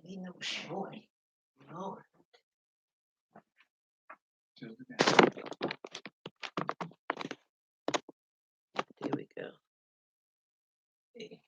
Ain't no shorty. Lord. There we go. Okay.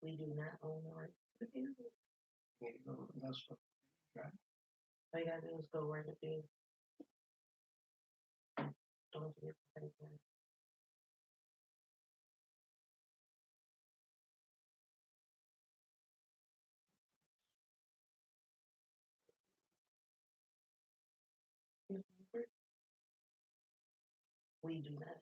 We do not own the right to the music. There you go. That's what, right? All you gotta do is go right at the don't forget to take that. We do not.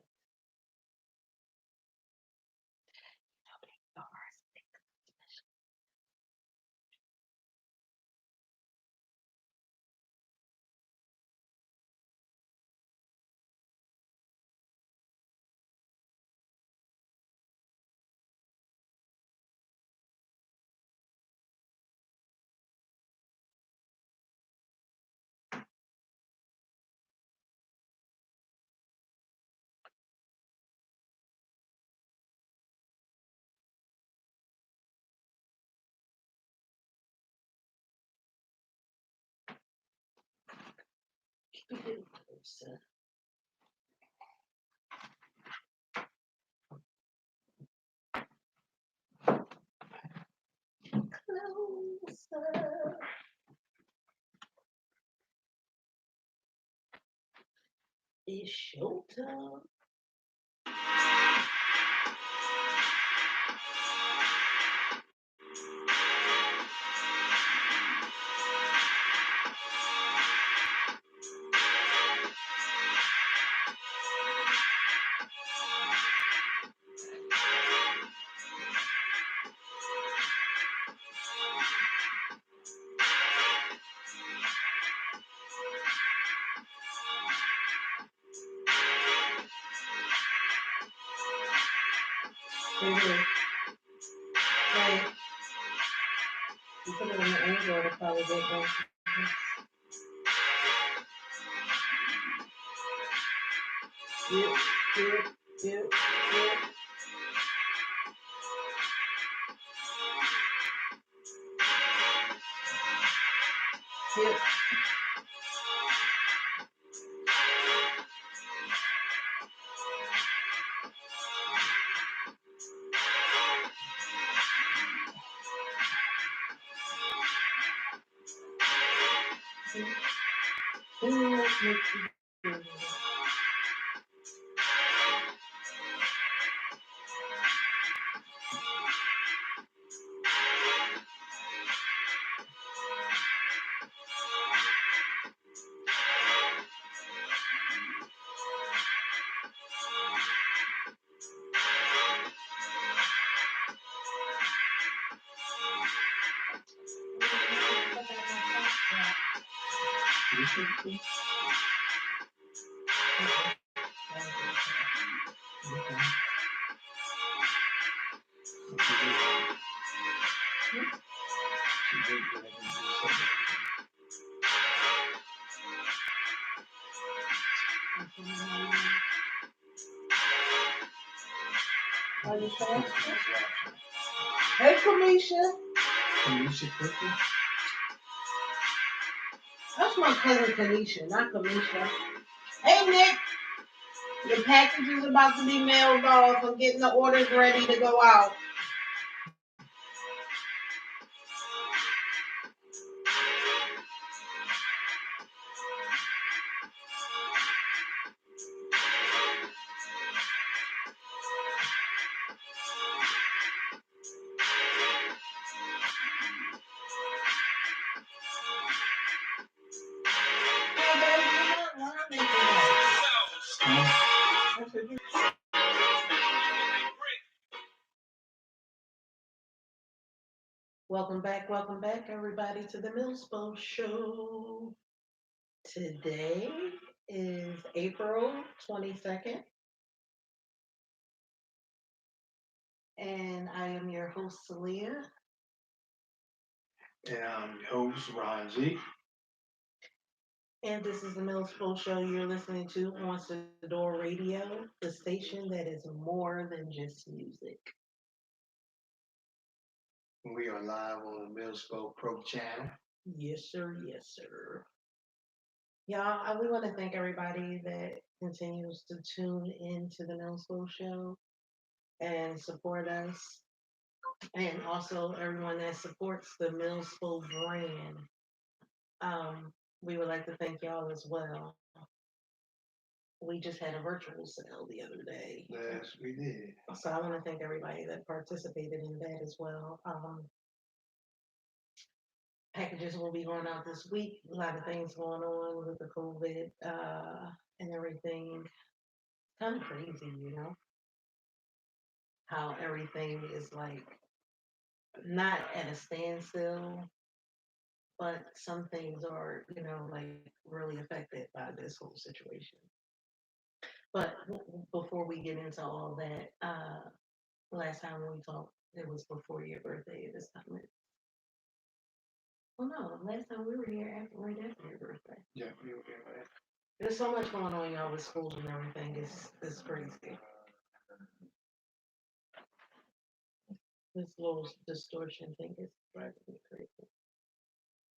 Keep it closer. Closer. It's showtime. Right. You put it on the angle, it'll probably get there. Yep. Are you saying? Hey, Kamisha. Kamisha cookie? That's my cousin Kanisha, not Kamisha. Hey, Nick. The package is about to be mailed off. I'm getting the orders ready to go out. Welcome back, everybody, to the Milspo Show. Today is April 22nd, and I am your host, Celia. And I'm your host, Ron G. And this is the Milspo Show you're listening to on Door Radio, the station that is more than just music. We are live on the Milspo Pro channel. Yes, sir. Yes, sir. Y'all, we want to thank everybody that continues to tune into the Milspo Show and support us, and also everyone that supports the Milspo brand. We would like to thank y'all as well. We just had a virtual sale the other day. Yes, we did. So I want to thank everybody that participated in that as well. Packages will be going out this week. A lot of things going on with the COVID and everything. Kind of crazy, you know, how everything is like not at a standstill, but some things are, you know, like really affected by this whole situation. But before we get into all that, last time we talked, it was before your birthday. This time, well, no, last time we were here after, right after your birthday. Yeah, we were here, right? There's so much going on, y'all, with schools and everything. It's crazy. This little distortion thing is driving me crazy.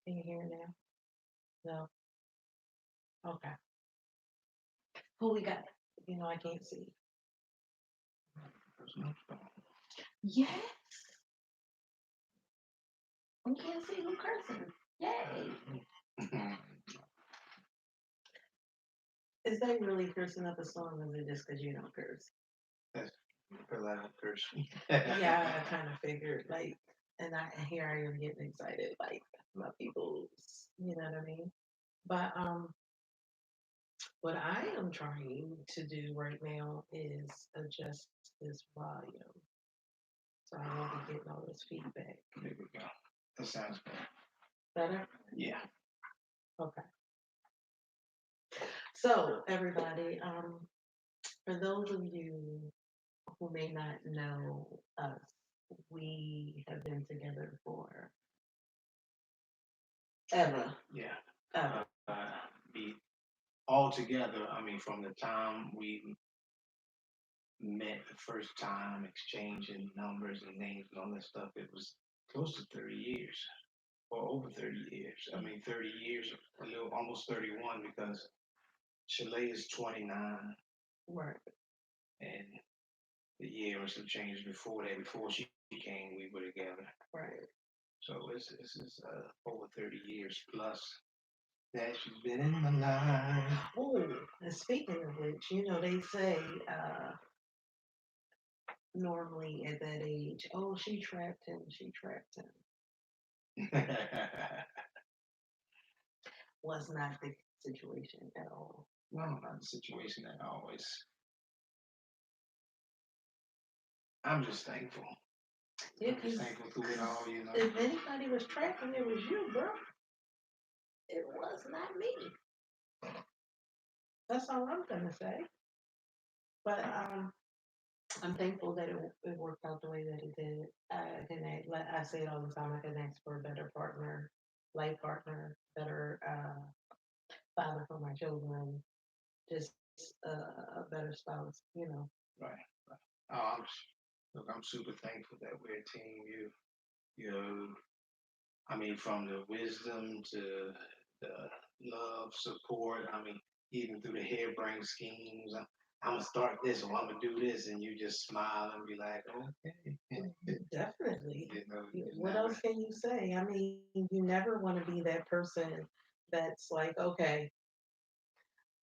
Can you hear now? No. Okay. Who we got? You know, I can't see. Yes. We can't see who cursing. Yay. Is that really cursing up a song, or is it just because you don't curse? That's because I don't curse. Yeah, I kind of figured, like, and here I am getting excited, like, my people's, you know what I mean? But what I am trying to do right now is adjust this volume, so I won't be getting all this feedback. There we go. That sounds good. Better? Yeah. Okay. So everybody, for those of you who may not know us, we have been together for ever. Yeah. Ever. Be all together. I mean, from the time we met the first time, exchanging numbers and names and all that stuff, it was close to 30 years. Or over 30 years. I mean, 30 years, a little, almost 31, because Chile is 29. Right. And the year or some changes before that. Before she came, we were together. Right. So this is over 30 years plus that she's been in my life. Oh, and speaking of which, you know, they say normally at that age, oh, she trapped him, she trapped him. Was not the situation at all. No, not the situation at all. I'm just thankful. Yeah, I'm just thankful through it all, you know. If anybody was trapping, it was you, bro. It was not me. That's all I'm gonna say. But I'm thankful that it worked out the way that it did. Like I say it all the time, I can ask for a better partner, life partner, better father for my children, just a better spouse, you know. Right. Right. Oh, look, I'm super thankful that we're a team. You know, I mean, from the wisdom to the love, support. I mean, even through the harebrained schemes. I'm gonna start this, or I'm gonna do this, and you just smile and be like, okay. Definitely. You know, you What never. else can you say? I mean, you never want to be that person that's like, okay,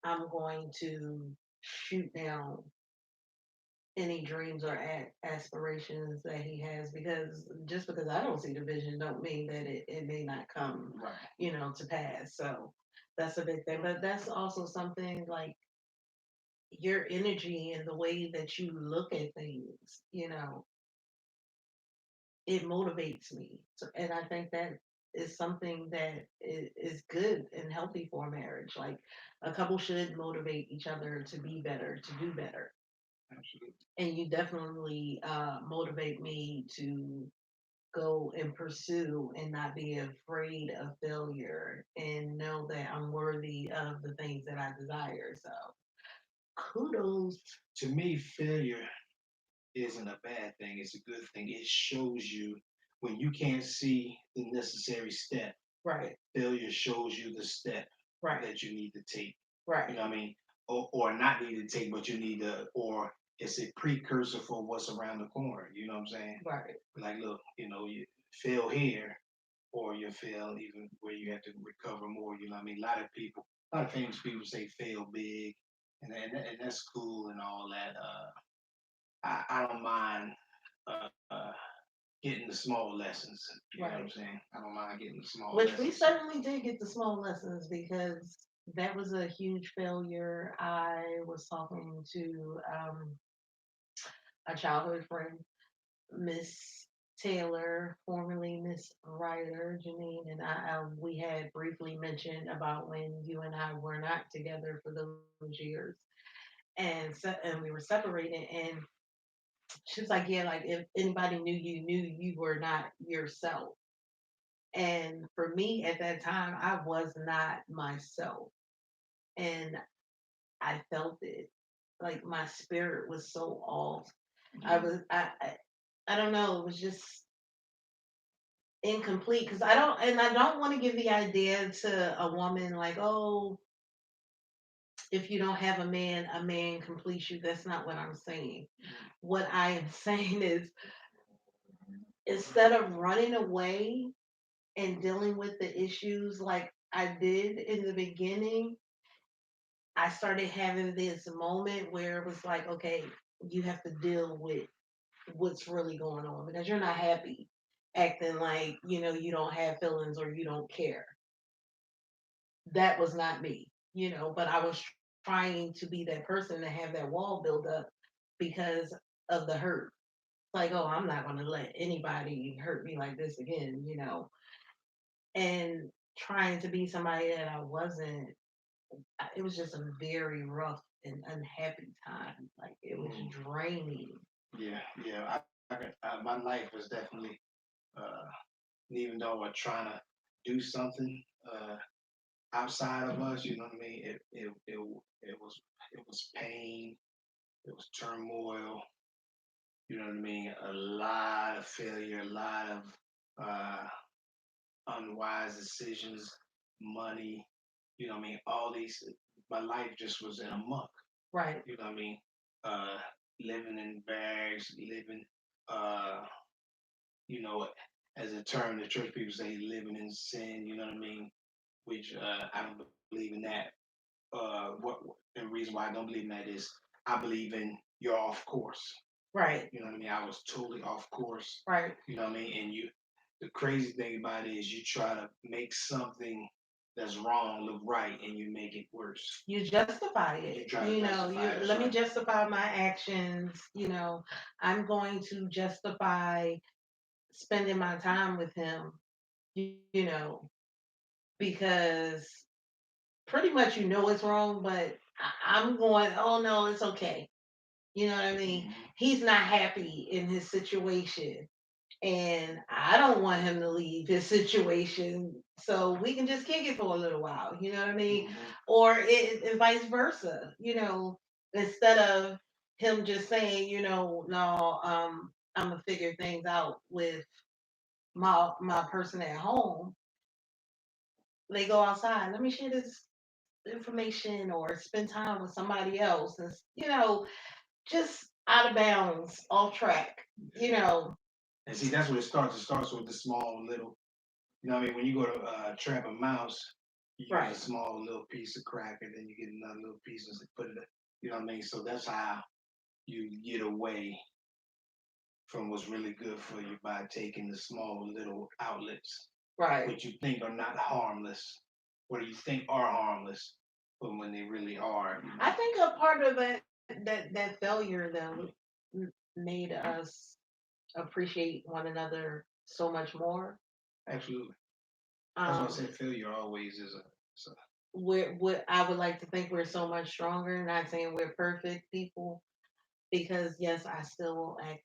I'm going to shoot down any dreams or aspirations that he has, because just because I don't see the vision don't mean that it may not come, Right. to pass. So that's a big thing. But that's also something like your energy and the way that you look at things, it motivates me. So, and I think that is something that is good and healthy for a marriage. Like a couple should motivate each other to be better, to do better. Absolutely. And you definitely motivate me to go and pursue and not be afraid of failure and know that I'm worthy of the things that I desire. So kudos. To me, failure isn't a bad thing. It's a good thing. It shows you when you can't see the necessary step. Right, Failure shows you the step right, that you need to take. You right, know what I mean? Or not need to take, but you need to, or it's a precursor for what's around the corner. You know what I'm saying? right. Like, look, you fail here, or you fail even where you have to recover more. You know what I mean? A lot of famous people say fail big, and that's cool and all that. I don't mind getting the small lessons. You know what I'm Right. saying? I don't mind getting the small Which we lessons. certainly did get the small lessons because that was a huge failure. I was talking to a childhood friend, Miss Taylor, formerly Miss Ryder, Janine, and we had briefly mentioned about when you and I were not together for those years, and we were separated, and she was like, "Yeah, like if anybody knew you were not yourself." And for me at that time, I was not myself, and I felt it. Like my spirit was so off. I Yeah. was, I don't know. It was just incomplete because I don't want to give the idea to a woman like, oh, if you don't have a man completes you. That's not what I'm saying. What I am saying is, instead of running away and dealing with the issues like I did in the beginning, I started having this moment where it was like, okay, you have to deal with what's really going on because you're not happy acting like, you don't have feelings or you don't care. That was not me, but I was trying to be that person to have that wall build up because of the hurt. Like, oh, I'm not going to let anybody hurt me like this again. And trying to be somebody that I wasn't, it was just a very rough and unhappy time. Like, it was Mm. draining. Yeah, yeah. My life was definitely, uh, even though we're trying to do something outside of us, you know what I mean? It was pain, it was turmoil, you know what I mean? A lot of failure, a lot of uh, unwise decisions, money, you know what I mean? All these, my life just was in a muck, Right, you know what I mean? Uh, Living in bags, living, uh, you know, as a term the church people say, living in sin, you know what I mean? Which I don't believe in that. The reason why I don't believe in that is I believe in you're off course. right, You know what I mean? I was totally off course. right. You know what I mean? And the crazy thing about it is you try to make something that's wrong look right, and you make it worse. You justify You it. try to justify it. That's Let me right. justify my actions. I'm going to justify spending my time with him, you know, because pretty much it's wrong, but I'm going, oh no, it's okay. You know what I mean? Hmm. He's not happy in his situation. and I don't want him to leave his situation, so we can just kick it for a little while. You know what I mean? Hmm. Or and vice versa. Instead of him just saying, no, I'm gonna figure things out with my person at home. They go outside. Let me share this information or spend time with somebody else, and just out of bounds, off track. You know, And see, that's what it starts. It starts with the small little. You know what I mean? When you go to trap a mouse, you use a right, small little piece of crack, and then you get another little piece and put it. You know what I mean? So that's how you get away from what's really good for you by taking the small little outlets, right. which you think are not harmless, what you think are harmless, but when they really are, I think a part of that failure though made us appreciate one another so much more. absolutely. That's why I Um, said failure always is a what I would like to think we're so much stronger. Not saying we're perfect people, because yes, I still will act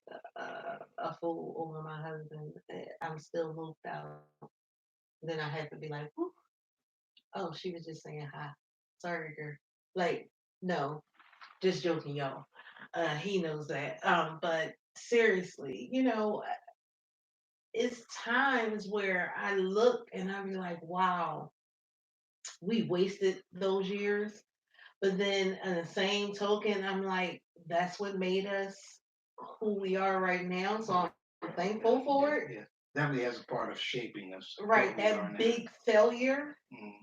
a fool over my husband. I'm still moved out. Then I have to be like, "Whew, oh, she was just saying hi. Sorry, girl." Like, no, just joking, y'all. He knows that. But seriously, it's times where I look and I be like, wow, we wasted those years. But then in the same token, I'm like, that's what made us who we are right now. So I'm thankful for yeah, it. yeah. Definitely has a part of shaping us Right. what we are That now. big failure Mm.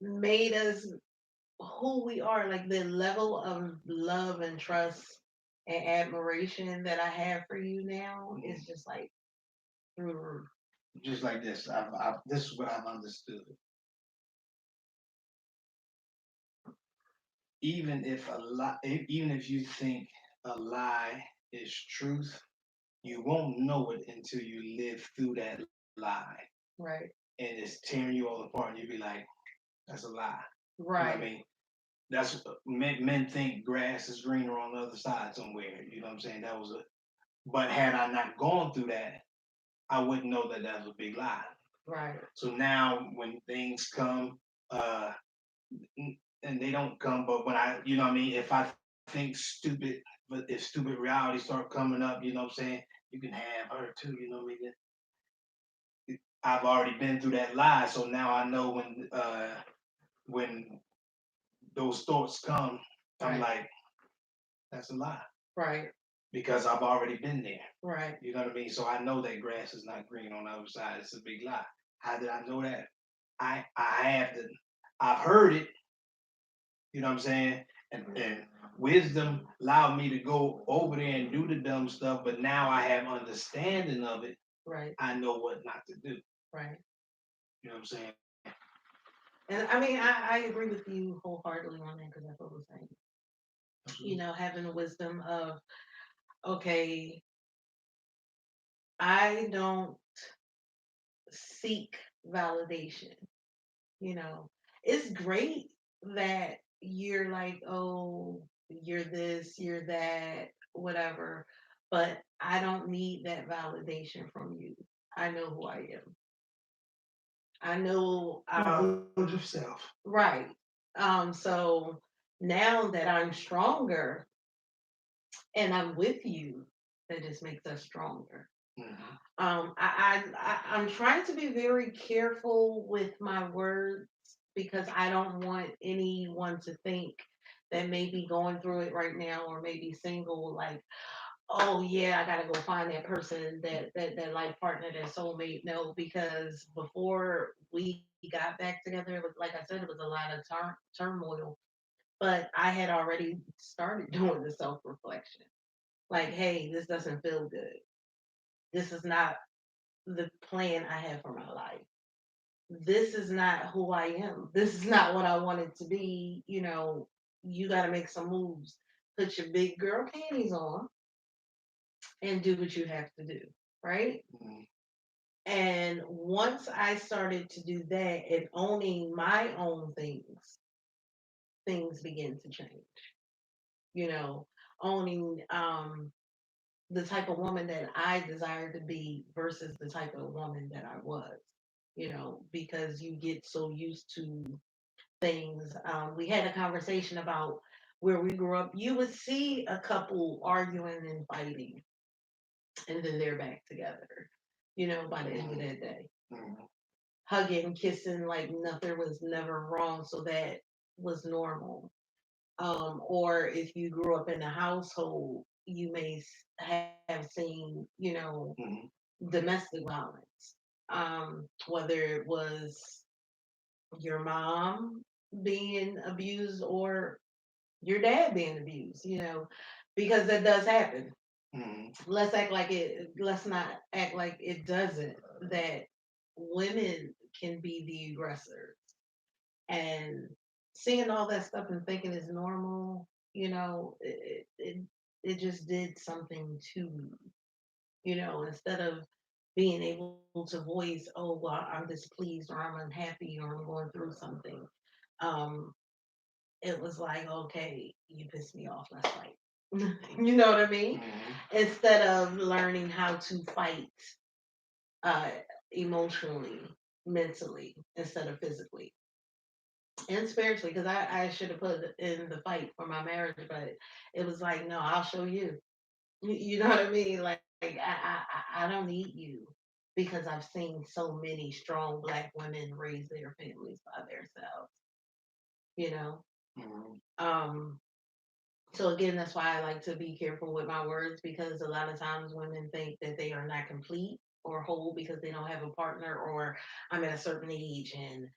made us who we are. Like the level of love and trust and admiration that I have for you now is Mm. just like through the roof. Just like this, this is what I've understood. Even if you think a lie is truth, you won't know it until you live through that lie, Right. and it's tearing you all apart, and you'll be like, "That's a lie." You know what I Right. mean? That's men think grass is greener on the other side somewhere. You know what I'm saying? But had I not gone through that, I wouldn't know that that was a big lie. Right. So now when things come, uh, and they don't come, but when you know what I mean, if I think stupid, but if stupid reality start coming up, you know what I'm saying, you can have her too, you know what I mean? I've already been through that lie, so now I know when those thoughts come, I'm Right. like, that's a lie Right. because I've already been there. Right. You know what I mean? So I know that grass is not green on the other side. It's a big lie. How did I know that? I have to. I've heard it. You know what I'm saying? And wisdom allowed me to go over there and do the dumb stuff. But now I have understanding of it. Right. I know what not to do. Right. You know what I'm saying? And I mean, I agree with you wholeheartedly on that because I feel the same. Absolutely. Having the wisdom of, okay, I don't seek validation. You know, it's great that you're like, oh, you're this, you're that, whatever, but I don't need that validation from you. I know who I am. I know, Knowledge of self. right. So now that I'm stronger and I'm with you, that just makes us stronger. Hmm. I'm trying to be very careful with my words because I don't want anyone to think that may be going through it right now or maybe single, like, oh yeah, I gotta go find that person, that life partner, that soulmate. No, because before we got back together, it was like I said, it was a lot of turmoil. But I had already started doing the self reflection. Like, hey, this doesn't feel good. This is not the plan I have for my life. This is not who I am. This is not what I wanted to be. You got to make some moves. Put your big girl panties on and do what you have to do. Right. Hmm. And once I started to do that and owning my own things begin to change. You know, owning the type of woman that I desired to be versus the type of woman that I was, because you get so used to things. We had a conversation about where we grew up. You would see a couple arguing and fighting, and then they're back together, by the end of Mhm. that day. Mhm. Hugging, kissing like nothing was never wrong. So that was normal. Or if you grew up in a household, you may have seen, Mhm. domestic violence, whether it was your mom being abused or your dad being abused, because that does happen. Mhm. Let's not act like it doesn't, that women can be the aggressor. And seeing all that stuff and thinking it's normal, it just did something to me, instead of being able to voice, oh, well, I'm displeased or I'm unhappy or I'm going through something. Um, it was like, okay, you pissed me off, let's fight. You know what I mean? Mhm. Instead of learning how to fight uh, emotionally, mentally, instead of physically and spiritually, because I should have put in the fight for my marriage, but it was like, no, I'll show you. You know what I mean? Like I don't need you because I've seen so many strong Black women raise their families by themselves. You know. Mhm. Um. So again, that's why I like to be careful with my words because a lot of times women think that they are not complete or whole because they don't have a partner or I'm at a certain age and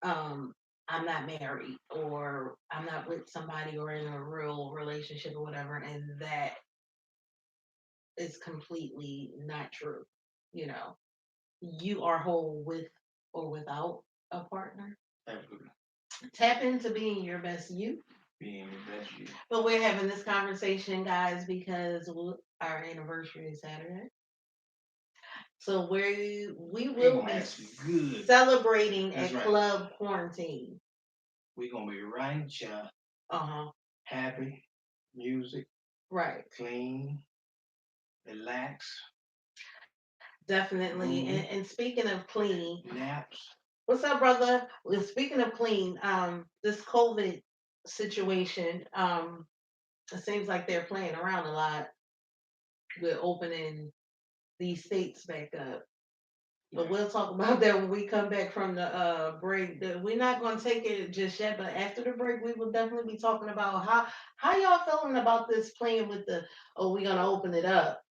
um I'm not married or I'm not with somebody or in a real relationship or whatever, and that is completely not true. You know, you are whole with or without a partner. Absolutely. Tap into being your best you. Being the best you. But we're having this conversation, guys, because our anniversary is Saturday. So we We're will gonna be have some good. celebrating That's at right. Club Quarantine. We're gonna be right here, Uh huh. happy, music, Right. clean, relax, Definitely. And, groovy, and speaking of clean, naps. what's up, brother? Well, speaking of clean, this COVID situation, it seems like they're playing around a lot with opening these states back up. But Yeah. we'll talk about that when we come back from the break. We're not going to take it just yet, but after the break, we will definitely be talking about how y'all feeling about this playing with the, oh, we're going to open it up.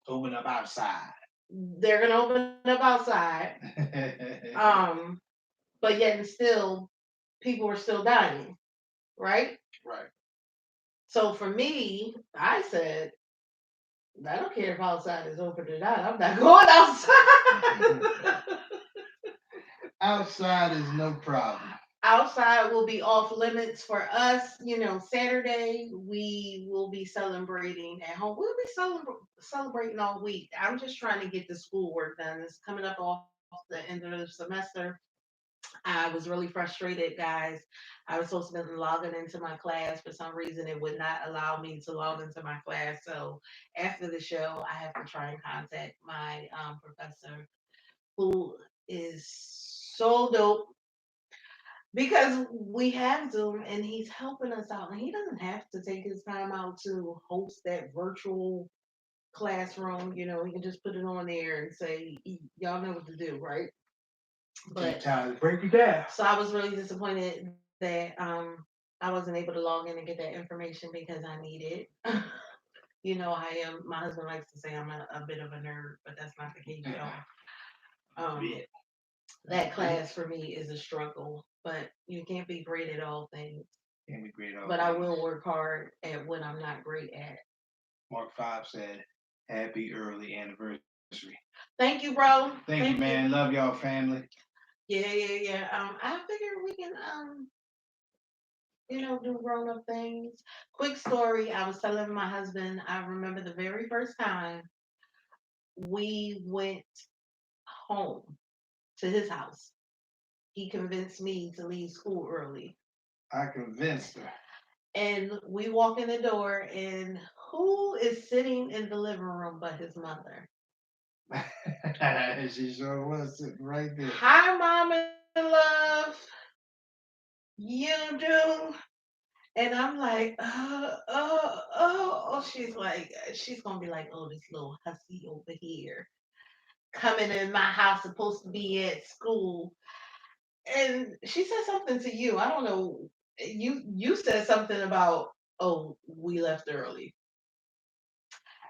Open up outside. They're going to open up outside. Um, but yet and still, people are still dying, right? Right. So for me, I said, I don't care if outside is open or not. I'm not going outside. Outside is no problem. Outside will be off limits for us. Saturday we will be celebrating at home. We'll be celebrating all week. I'm just trying to get the schoolwork done. It's coming up off the end of the semester. I was really frustrated, guys. I was supposed to be logging into my class. For some reason, it would not allow me to log into my class. So after the show, I have to try and contact my professor, who is so dope because we have Zoom and he's helping us out. And he doesn't have to take his time out to host that virtual classroom. He can just put it on there and say, y'all know what to do, right? Take But time to break it down. so I was really disappointed that I wasn't able to log in and get that information because I need it. I am. My husband likes to say I'm a bit of a nerd, but that's not the case, y'all. Um, Bit. that Bit. class for me is a struggle, but you can't be great at all things. Can't be great all But I things. will work hard at what I'm not great at. Mark 5 said, happy early anniversary. Thank you, bro. Thank you, man. Love y'all, family. Yeah. I figure we can do grown up things. Quick story. I was telling my husband. I remember the very first time we went home to his house. He convinced me to leave school early. I convinced her. And we walk in the door, and Who is sitting in the living room but his mother? She sure was sitting right there. Hi, mom and love. You do. And I'm like, she's like, she's gonna be like, oh, this little hussy over here coming in my house, supposed to be at school. And she said something to you. I don't know. You said something about, oh, we left early.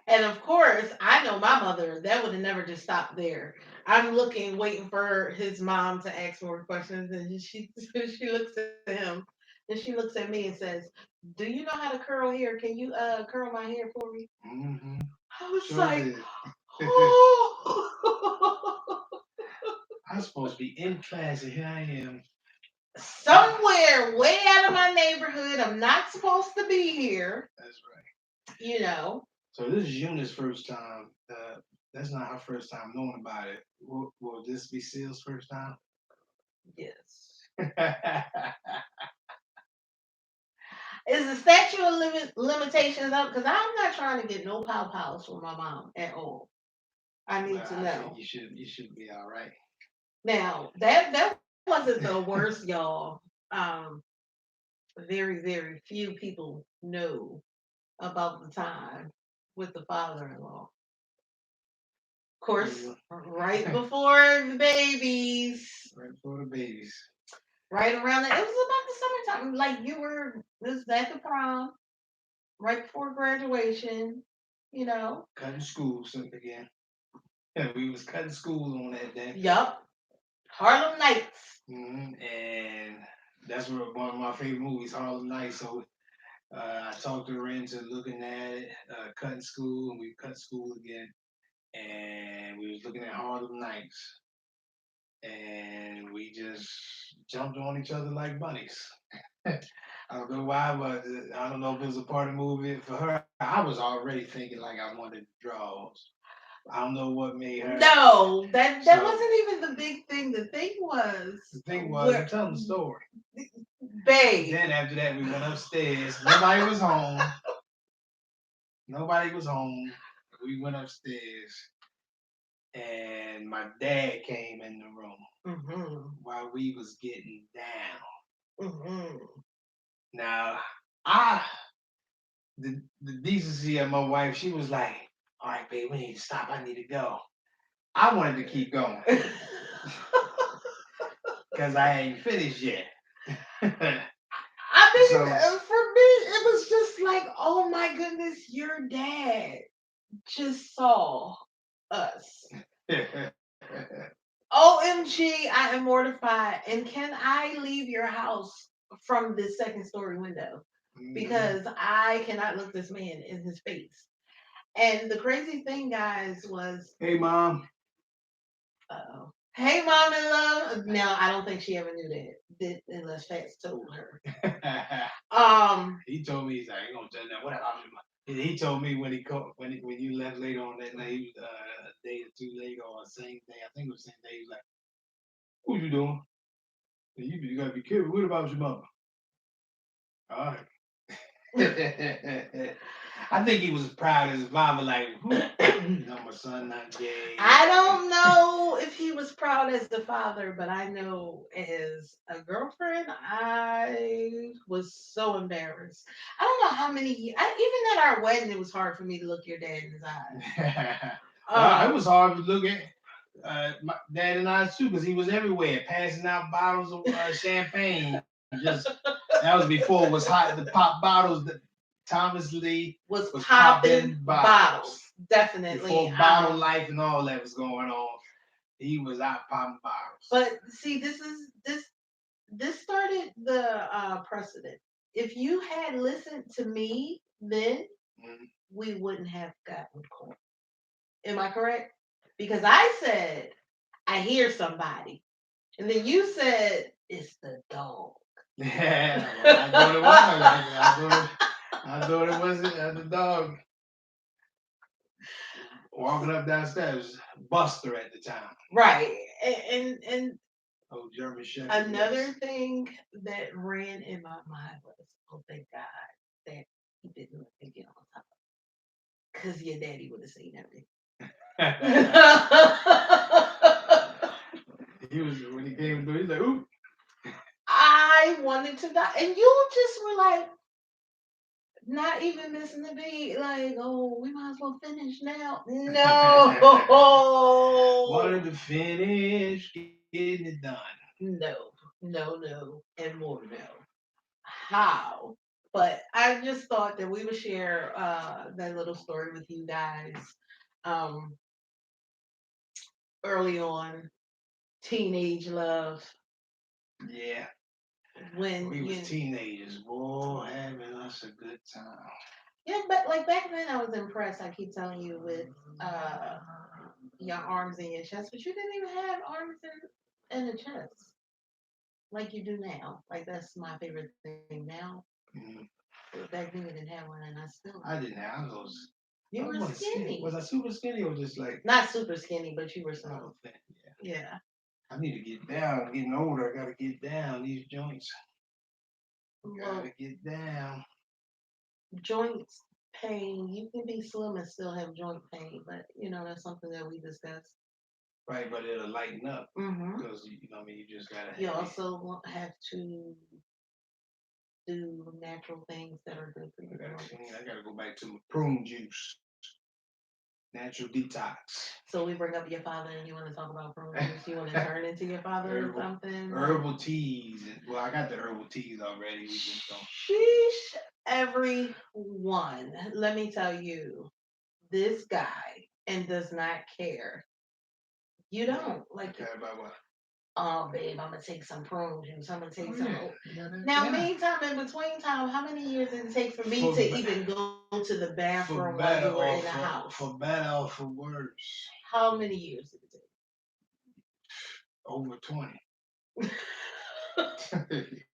And of course, I know my mother, that would have never just stopped there. I'm looking, waiting for his mom to ask more questions. And she she looks at him and she looks at me and says, do you know how to curl hair? Can you curl my hair for me? Mm-hmm. I was Sure like, did. oh. I'm supposed to be in class, and here I am. Somewhere way out of my neighborhood. I'm not supposed to be here, That's right. you know. So this is Eunice's first time. That's not her first time knowing about it. Will this be Seal's first time? Yes. Is the statute of limitations up? Because I'm not trying to get no pow pows from my mom at all. I need to I think know. you should be all right. Now that wasn't the worst, y'all. Um, very few people know about the time with the father-in-law. Of course, Yeah. right before the babies, Right for the babies. right around it was about the summertime. Like you were, this was at the prom, right before graduation. You know. Cutting school again. Yeah, we was cutting school on that day. Yup. Harlem Nights. And that's one of my favorite movies, Harlem Nights. So I talked her into looking at it, cutting school, and we cut school again. And we was looking at Harlem Nights, and we just jumped on each other like bunnies. I don't know why, but I don't know if it was a part of the movie. For her, I was already thinking like I wanted draws. I don't know what made her. No, that So wasn't even the big thing. The thing was, the thing was, I'm telling the story. babe. Then after that, we went upstairs. Nobody was home. Nobody was home. We went upstairs, and my dad came in the room while we was getting down. Now, I the decency of my wife, she was like, "All right, babe, we need to stop. I need to go." I wanted to keep going because I ain't finished yet. I mean, So for me, it was just like, oh my goodness, your dad just saw us. OMG, I am mortified. And can I leave your house from this second story window? Because I cannot look this man in his face. And the crazy thing, guys, was, hey, mom. uh-oh. Hey, mom in love. Now, I don't think she ever knew that unless Fats told her. He told me, he's like, I ain't gonna tell you that. What about you? He told me when when you left later on that night, he was a day or two later or the same day. I think it was the same day. He was like, "What you doing? You gotta be careful. What about your mother?" All right. I think he was proud of his mama, like, my son not gay. I don't know if he was proud as the father, but I know as a girlfriend, I was so embarrassed. I don't know how many years, even at our wedding, it was hard for me to look your dad in his eyes. It was hard to look at my dad and I too, because he was everywhere, passing out bottles of champagne. Just that was before it was hot to pop bottles. That Thomas Lee was popping popping bottles. Definitely. Before bottle life and all that was going on, he was out popping bottles. But see, this started the precedent. If you had listened to me then, we wouldn't have gotten caught. Am I correct? Because I said, I hear somebody. And then you said, it's the dog. Yeah, well, I thought it was. I thought it was the dog walking up downstairs. Buster at the time. Right. And oh, German Shepherd. Another thing that ran in my mind was, oh, thank God that he didn't let me get on top. Cause your daddy would have seen everything. He was when he came through. He's like, "Ooh, I wanted to die, and you just were like, not even missing the beat. Like, oh, we might as well finish now. No, wanted to finish getting it done." no, no, and more no. How? But I just thought that we would share that little story with you guys. Um, early on, teenage love. Yeah, When we was you, teenagers, boy, having us a good time. yeah, but like back then, I was impressed. I keep telling you with uh your arms in your chest, but you didn't even have arms in the chest like you do now. Like that's my favorite thing now. Mm. But back then, you didn't have one, and I still. I didn't have those. You I were wasn't skinny. Was I super skinny or just like Not super skinny, but you were I slim. was thin? Yeah. Yeah. I need to get down. I'm getting older. I gotta get down. These joints. Well, Gotta get down. joints pain. You can be slim and still have joint pain, but that's something that we discussed. Right, but it'll lighten up Mm-hmm. because I mean, you just gotta You have it. also have to do natural things that are good for your joints. I gotta go back to my prune juice, natural detox. So we bring up your father, and you want to talk about prune juice. You want to turn into your father or something? Herbal teas. Well, I got the herbal teas already. We just don't. Sheesh, everyone. Let me tell you, this guy and does not care. You don't like. Care about what? Oh, babe, I'm gonna take some prune juice. I'm gonna take some. Yeah, Now, meantime, in between time, how many years did it take for me to even go to the bathroom while you were in the house? For better or for worse. How many years did it Over 20. take?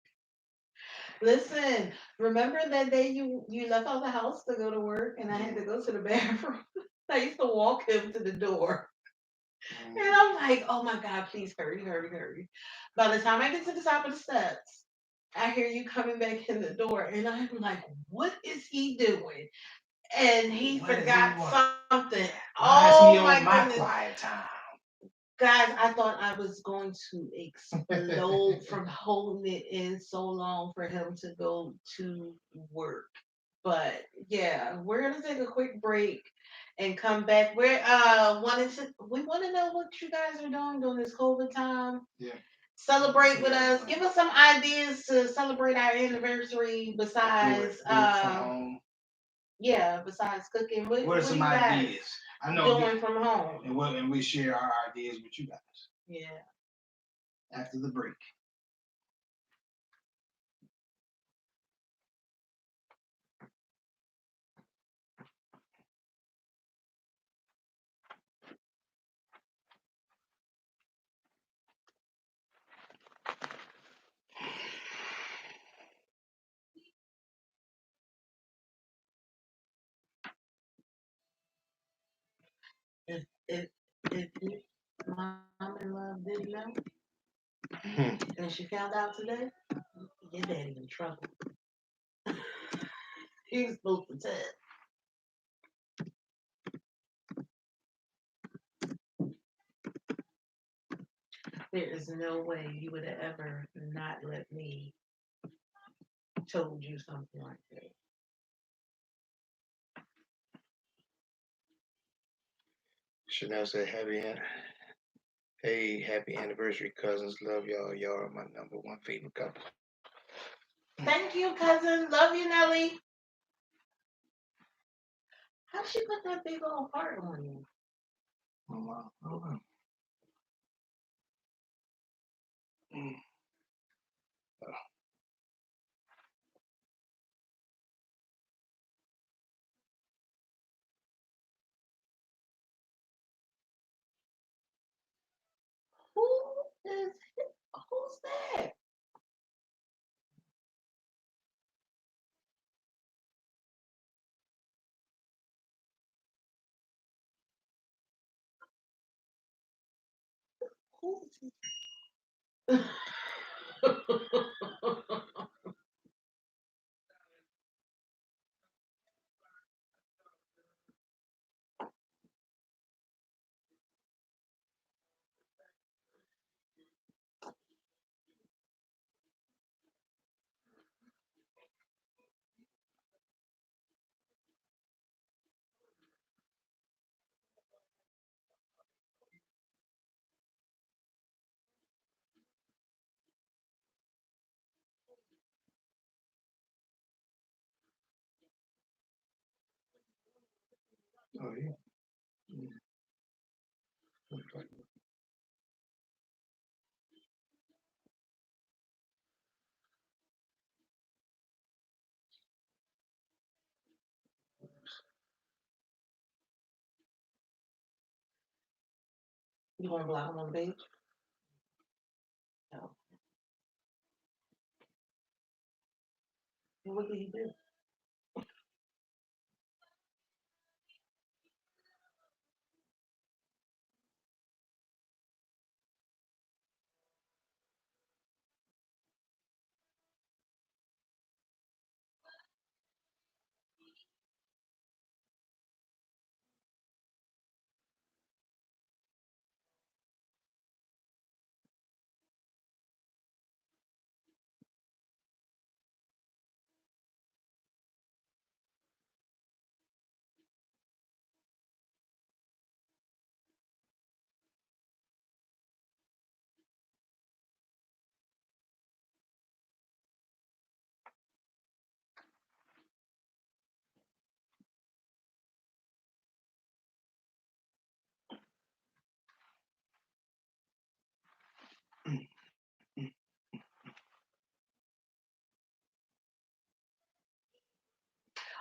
Listen, remember that day you left out the house to go to work, and I had to go to the bathroom. I used to walk him to the door. And I'm like, oh my God, please hurry, hurry, hurry. By the time I get to the top of the steps, I hear you coming back in the door, and I'm like, what is he doing? And he forgot something. Why is Oh he my on my goodness. quiet time? Guys, I thought I was going to explode from holding it in so long for him to go to work. But yeah, we're gonna take a quick break and come back. We want to know what you guys are doing during this COVID time. Yeah. Celebrate with us. Give us some ideas to celebrate our anniversary besides do it from home. Yeah, besides cooking. What are some ideas? I know doing from home. And we share our ideas with you guys. Yeah. After the break. If mom and love didn't know, and she found out today, your daddy in trouble. He's supposed to tell. There is no way you would have ever not let me told you something like that. Chanel said, happy anniversary, cousins. Love y'all. Y'all are my number one favorite couple. Thank you, cousin. Love you, Nelly. How she put that big old heart on you? Oh, wow. Oh, wow. Who is who's that? Who is Oh yeah. Mm. Okay. You want to block him on the page? No. What did he do?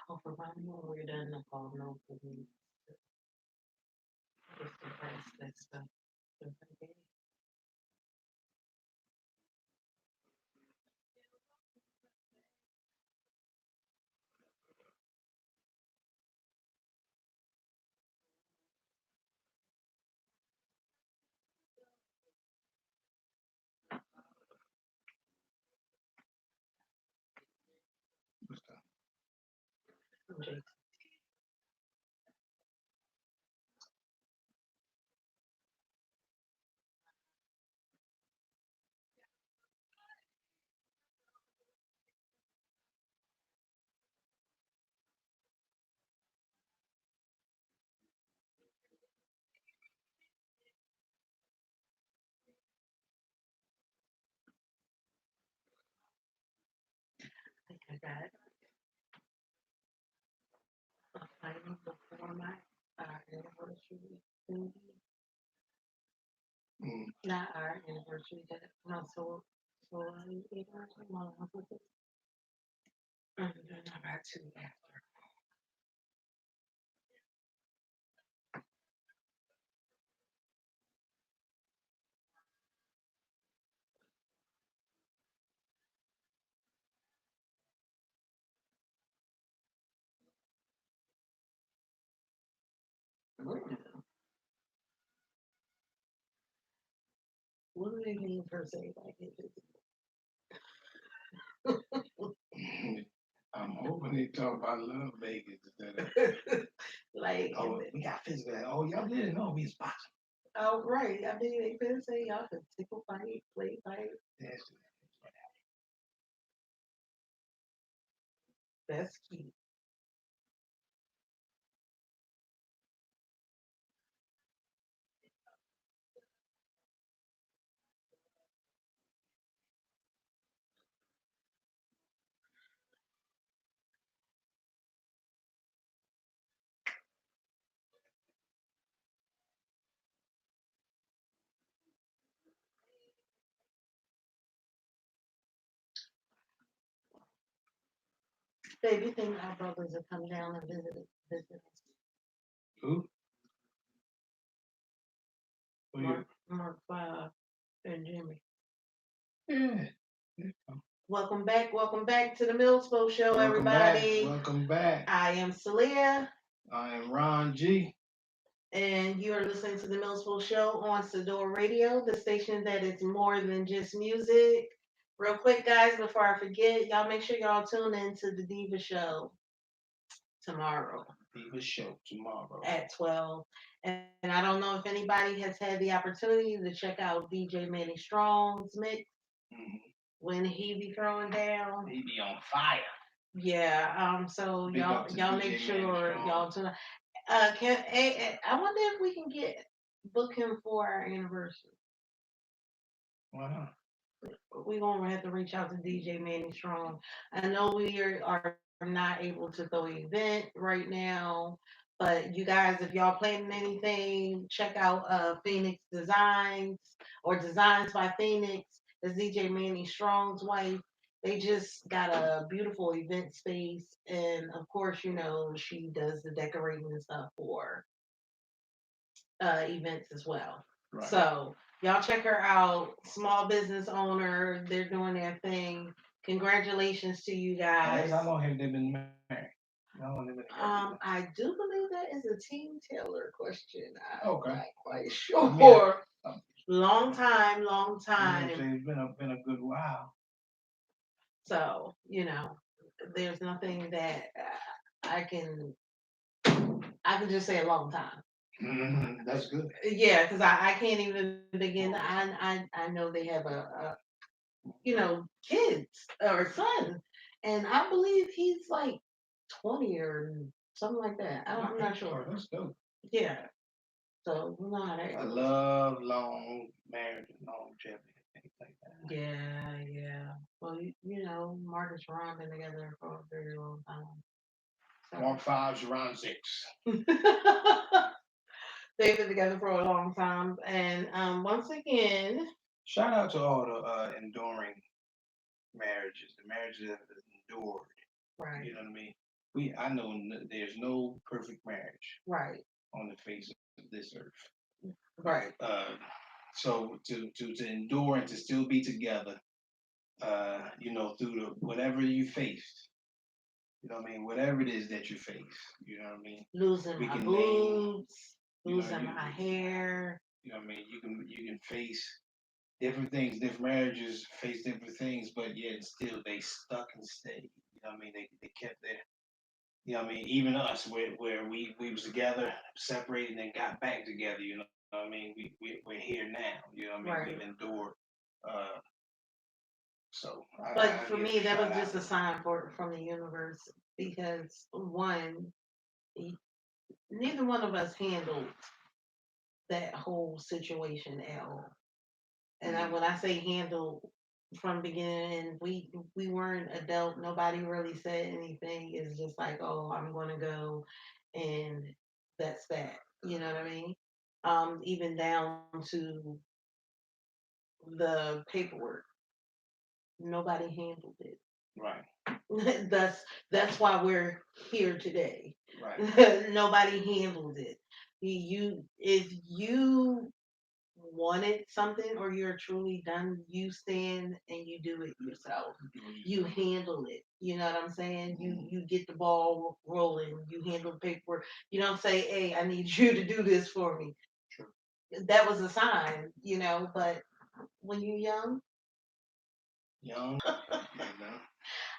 Oh, for my when we're done, I'll call no for me. Just to press that stuff. Okay. What's that? Okay. I think I got a final before my anniversary. Maybe. Mm. Not our anniversary, that my so anniversary, my anniversary. And then I got two after. What do they mean per se? Like I'm hoping they talk about Love Vegas instead of like, oh we got physical. Oh y'all didn't know we was boxing. oh right. I mean, they could say y'all could tickle fight, play fight. That's That's cute. Baby, think our brothers will come down and visit us. who? Who you? Mark and Jimmy. Yeah. Welcome back to the Milspo Show, Welcome back. everybody. Welcome back. I am Celia, I am Ron G. and you are listening to the Milspo Show on Sador Radio, the station that is more than just music. Real quick, guys, before I forget, y'all make sure y'all tune in to the Diva Show tomorrow Diva Show tomorrow. at 12. And I don't know if anybody has had the opportunity to check out DJ Manny Strong's mix Mhm. when he be throwing down. He be on fire. Yeah, so Big up to y'all DJ make Manny sure Strong. y'all tune. I wonder if we can book him for our anniversary. Why not? We gonna have to reach out to DJ Manny Strong. I know we are not able to throw an event right now, But you guys, if y'all planning anything, check out Phoenix Designs or Designs by Phoenix. That's DJ Manny Strong's wife. They just got a beautiful event space, and of course, she does the decorating and stuff for events as well. Right. So y'all check her out. Small business owner, they're doing their thing. Congratulations to you guys. How long have they been married? How long have they been together? I do believe that is a Team Taylor question. I'm Okay. not quite Yeah. sure. Um, Long time, You know, time. it's been a good while. So, there's nothing that I can I can just say a long time. That's good. Yeah, because I can't even begin. I know they have kids or son, and I believe he's like 20 or something like that. I'm not Oh, sure. that's dope. Yeah, so we know how that I goes. love long marriage and longevity and things like that. Yeah, yeah. Well, Marcus and Ron been together for a very long time. Mark 5, Sharon 6. So they've been together for a long time, and once again, Shout out to all the enduring marriages, the marriages that have endured. right, You know what I mean? I know there's no perfect marriage right, on the face of this earth. right, So to endure and to still be together, through whatever you faced, you know what I mean, whatever it is that you face, you know what I mean. losing We my can name, boobs, you know, losing my hair. you know what I mean. You can face different things, different marriages face different things, but yet still they stuck and stayed. You know what I mean. They kept their, you know what I mean. Even us, where we was together, separated, and got back together. You know what I mean. We're here now. You know what I mean. We've Right. endured. Uh, so But I for give a me, that shout was out just to a them. sign from the universe because one, e- neither one of us handled that whole situation at all. And Mhm. when I say handle from beginning, we weren't adult. Nobody really said anything. It's just like, oh, I'm gonna go, and that's that. You know what I mean? Even down to the paperwork, nobody handled it. Right. That's why we're here today. Right. Nobody handled it. If you wanted something or you're truly done, you stand and you do it yourself. You handle it. You know what I'm saying? You get the ball rolling. You handle the paperwork. You don't say, "Hey, I need you to do this for me." True. That was a sign, But when you're young, Young, you know.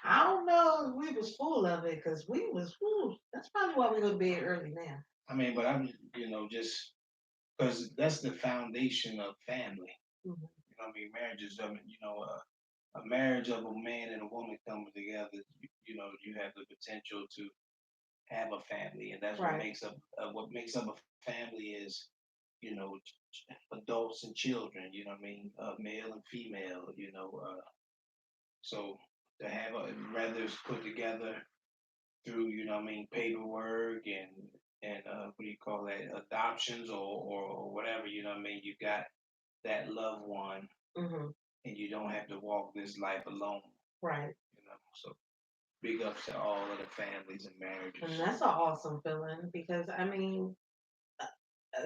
I don't know if we was full of it because we was full. That's probably why we go to bed early now. I mean, but I'm, just because that's the foundation of family. Mhm. You know what I mean? Marriages, I mean, a marriage of a man and a woman coming together, you have the potential to have a family, and that's Right. what makes up a family is, you know, adults and children. You know what I mean? Male and female. So to have whether it's put together through, what I mean, paperwork and what do you call that, adoptions or whatever. You know what I mean? You got that loved one, Hmm. and you don't have to walk this life alone. Right. So big ups to all of the families and marriages. And that's an awesome feeling because I mean,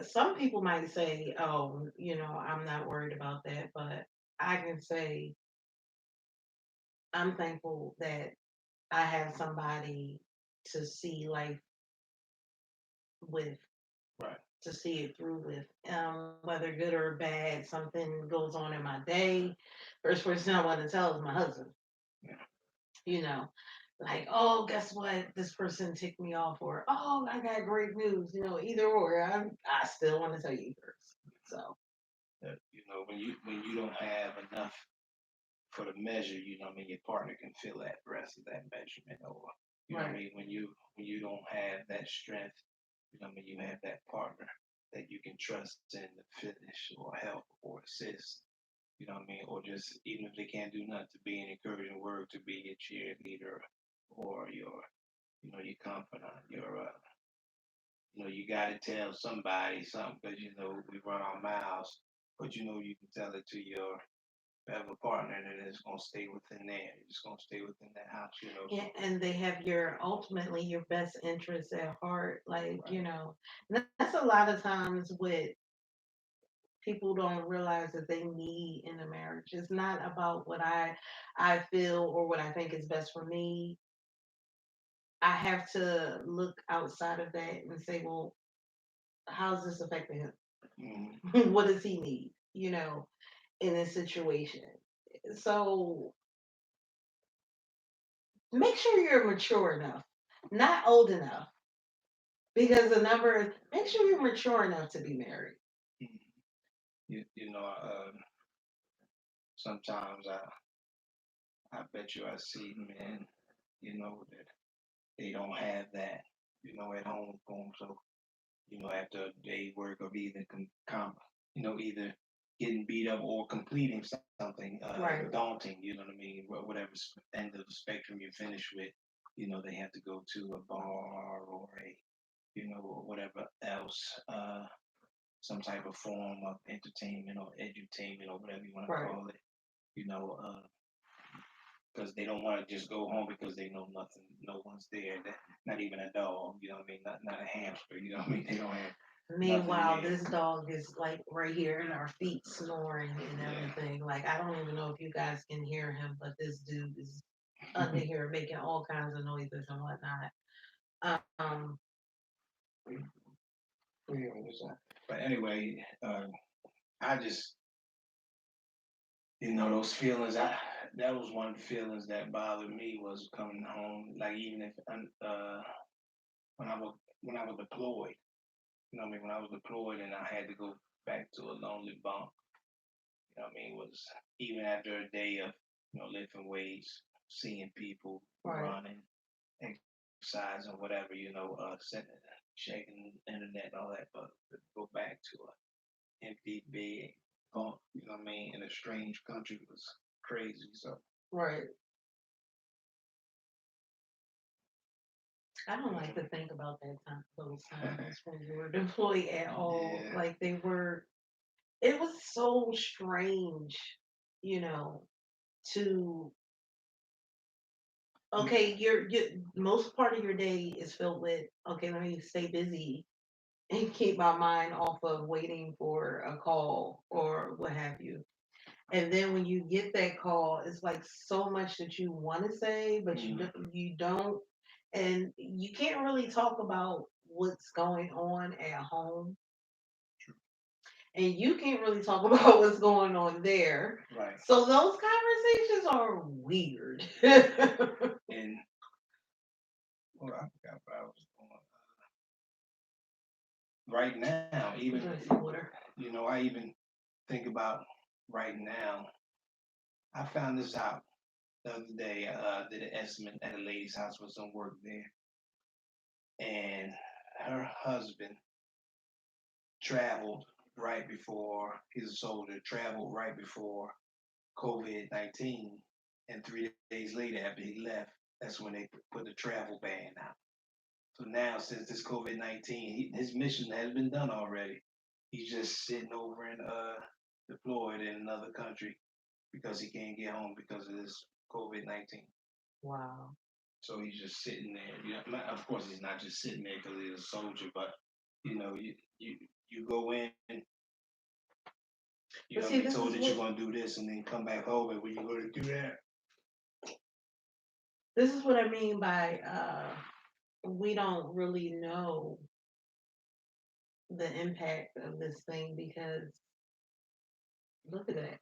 some people might say, "Oh, I'm not worried about that," but I can say I'm thankful that I have somebody to see life with, Right. to see it through with, whether good or bad. Something goes on in my day. First person I want to tell is my husband. Yeah. You know, like, oh, guess what? This person ticked me off, or oh, I got great news. Either or. I still want to tell you first. So When you don't have enough for the measure, I mean, your partner can fill that rest of that measurement, or what I right, mean, when you don't have that strength, I mean, you have that partner that you can trust in to finish or help or assist. You know what I mean? Or just even if they can't do nothing, to be an encouraging word, to be a cheerleader or your confidant, You got to tell somebody something because we run our mouths, but you can tell it to your whatever partner, and it's gonna stay within there. It's gonna stay within that house. Yeah, So and they have your ultimately your best interests at heart. Like, right, that's a lot of times what people don't realize that they need in a marriage. It's not about what I feel or what I think is best for me. I have to look outside of that and say, well, how's this affecting mm, him? What does he need, in this situation? So make sure you're mature enough, not old enough, because the number, make sure you're mature enough to be married. mm. Sometimes I bet you I see men, that they don't have that, at home for 'em. So after a day work of either either getting beat up or completing something Right, daunting, you know what I mean? Whatever end of the spectrum you finish with, they have to go to a bar or or whatever else, some type of form of entertainment or edutainment or whatever you want to right. call it, you know, because they don't want to just go home because they know nothing, no one's there, not even a dog, you know what I mean? Not a hamster, you know what I mean? They don't have nothing Meanwhile, there. this dog is like right here in our feet snoring and Yeah. everything. Like, I don't even know if you guys can hear him, but this dude is under here making all kinds of noises and whatnot. Um, Where was I? But anyway, I just, those feelings. That was one of the feelings that bothered me was coming home. Like even if when I was deployed, what I mean, when I was deployed and I had to go back to a lonely bunk, what I mean, was even after a day of lifting weights, seeing people right, running, exercising, whatever, sitting, checking the internet and all that, but to go back to a empty bed, bunk, what I mean, in a strange country was crazy. So right. I don't like to mm, think about those times when you were deployed at all. yeah, Like it was so strange, you know, to you, okay, your most part of your day is filled with okay, let me stay busy and keep my mind off of waiting for a call or what have you. And then when you get that call, it's like so much that you want to say, but mm, you don't, and you can't really talk about what's going on at home, and you can't really talk about what's going on there. right. So those conversations are weird. And well, I forgot what I was going. Right now, even Drink some water. I even think about right now. I found this out the other day. Did an estimate at a lady's house with some work there, and her husband traveled right before he's a soldier. Traveled right before COVID-19, and 3 days later after he left, that's when they put the travel ban out. So now, since this COVID-19, his mission has been done already. He's just sitting over in deployed in another country because he can't get home because of this COVID-19. Wow. So he's just sitting there. Of course, he's not just sitting there because he's a soldier, but you go in, you're But gonna see, be this told is that you're what gonna do this, and then come back home, and when you're gonna do that, I mean by we don't really know the impact of this thing because look at that.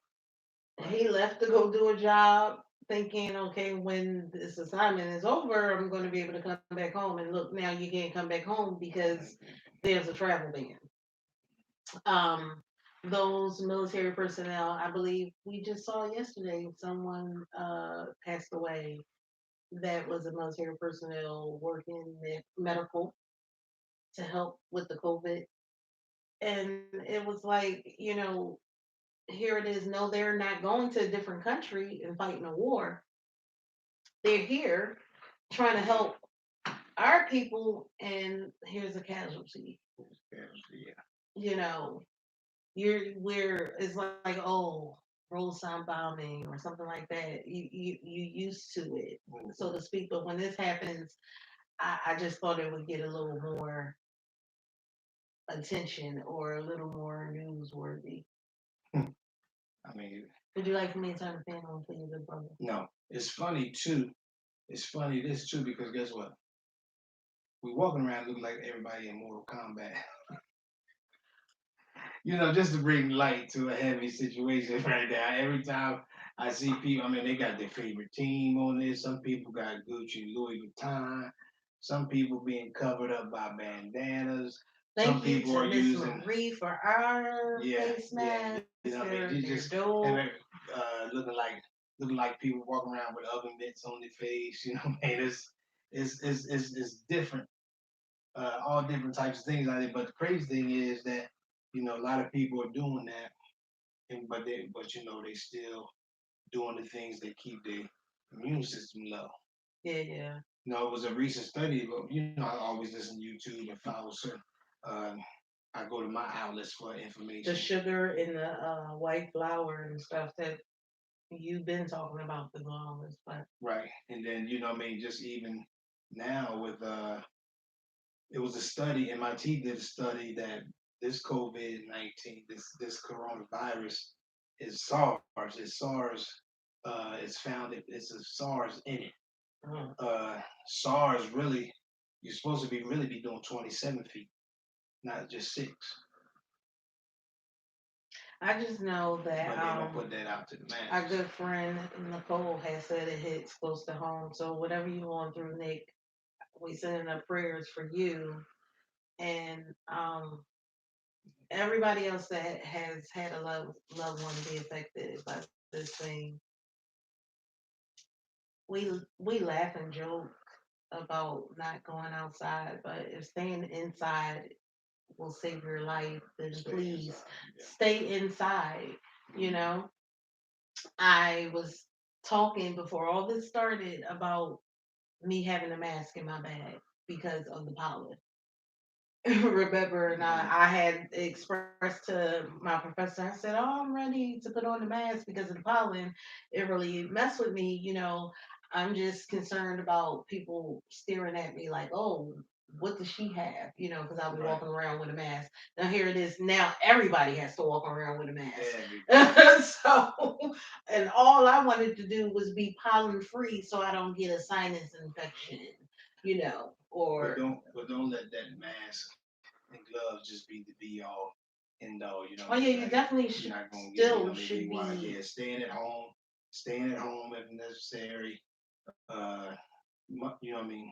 right? He left to go do a job thinking, okay, when this assignment is over, I'm going to be able to come back home. And look, now you can't come back home because there's a travel ban. Um, those military personnel, I believe we just saw yesterday someone passed away that was a military personnel working medical to help with the COVID. And it was like, here it is. No, they're not going to a different country and fighting a war. They're here trying to help our people, and here's a casualty. Yeah. You know, you're where it's like, oh, roadside bombing or something like that. You used to it, so Mhm. to speak. But when this happens, I just thought it would get a little more attention or a little more newsworthy. I mean, Would you like for me to turn the fan on for you, good brother? no. It's funny too. It's funny this too because guess what? We walking around looking like everybody in Mortal Kombat. Just to bring light to a heavy situation right now. Every time I see people, I mean, they got their favorite team on this. Some people got Gucci, Louis Vuitton. Some people being covered up by bandanas. Some Thank you people to are Miss using, Marie for our yeah, face yeah, masks. you know what I mean. They're You they're just and dope. looking like people walking around with oven mitts on their face. You know what I mean? It's different, all different types of things out there. But the crazy thing is that a lot of people are doing that, but they still doing the things that keep their immune system low. Yeah, yeah. It was a recent study, but I always listen to YouTube and follow certain. Uh, I go to my outlets for The information. sugar in the white flour and stuff that you've been talking about the longest, but Right, and then what I mean, just even now with it was a study. MIT did a study that this COVID-19, this coronavirus, is SARS. It's SARS. It's found it's a SARS in it. mm. SARS really, you're supposed to be doing 27 feet, not just 6. I just know that But they don't put that out to the our masses. good friend Nicole has said it hits close to home. So whatever you're going through, Nick, we sending up prayers for you and everybody else that has had a loved one be affected by this thing. We laugh and joke about not going outside, but if staying inside will save your life, then Stay please inside. Yeah. stay inside. You know, I was talking before all this started about me having a mask in my bag because of the pollen. Remember, and Mm-hmm. I had expressed to my professor, I said, "Oh, I'm ready to put on the mask because of the pollen. It really messed with me. I'm just concerned about people staring at me like, oh, what does she have? Because I'll be Right. walking around with a mask. Now, here it is. Now, everybody has to walk around with a Everybody. mask. So, and all I wanted to do was be pollen free so I don't get a sinus infection, But or don't let that mask and gloves just be the be all end all. You know what I oh mean? yeah, you Like definitely you're not gonna get still they be should wise. be Yeah, staying at home if necessary. Uh, what I mean?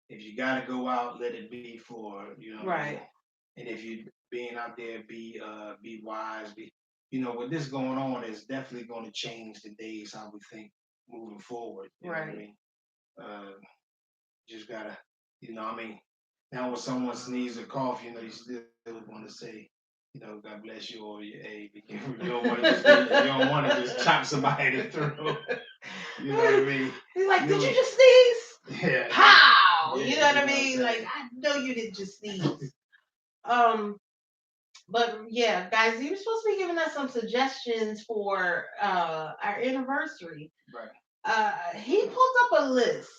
If you gotta go out, let it be for what I mean. right, And if you being out there, be wise. With this going on, it's definitely going to change the days how we think moving forward. You know what I right. mean? Uh, just gotta, I mean, now when someone sneezes or cough, you still want to say, God bless you or hey, you don't want to just you don't want to just chop somebody to throat. You know what I mean? He's like, did you You, just sneeze? yeah, Pow! You yeah, know what you I know what I'm mean? Like, saying? I know you didn't just sneeze. Um, but yeah, guys, you were supposed to be giving us some suggestions for our anniversary. Right. He pulled up a list,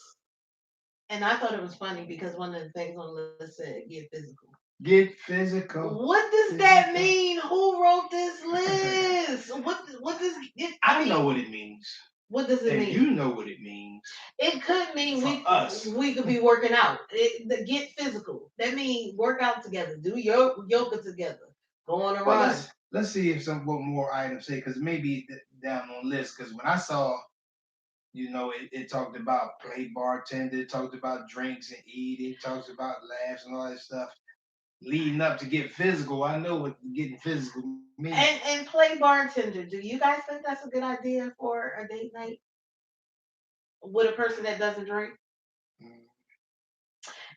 and I thought it was funny because one of the things on the list said get physical. Get physical. What does that Physical. mean? Who wrote this list? What does it? I I know mean, what it means, what does it and mean? you know what it means It could mean for us. we could be working out. Get physical. That means work out together. Do yoga together. Go on a Well, run. let's see if some what more items say because maybe down on the list. Because when I saw, it talked about play bartender, it talked about drinks and eating, it talks about laughs and all that stuff leading up to get physical. I know what getting physical means. And play bartender. Do you guys think that's a good idea for a date night with a person that doesn't drink? Mm,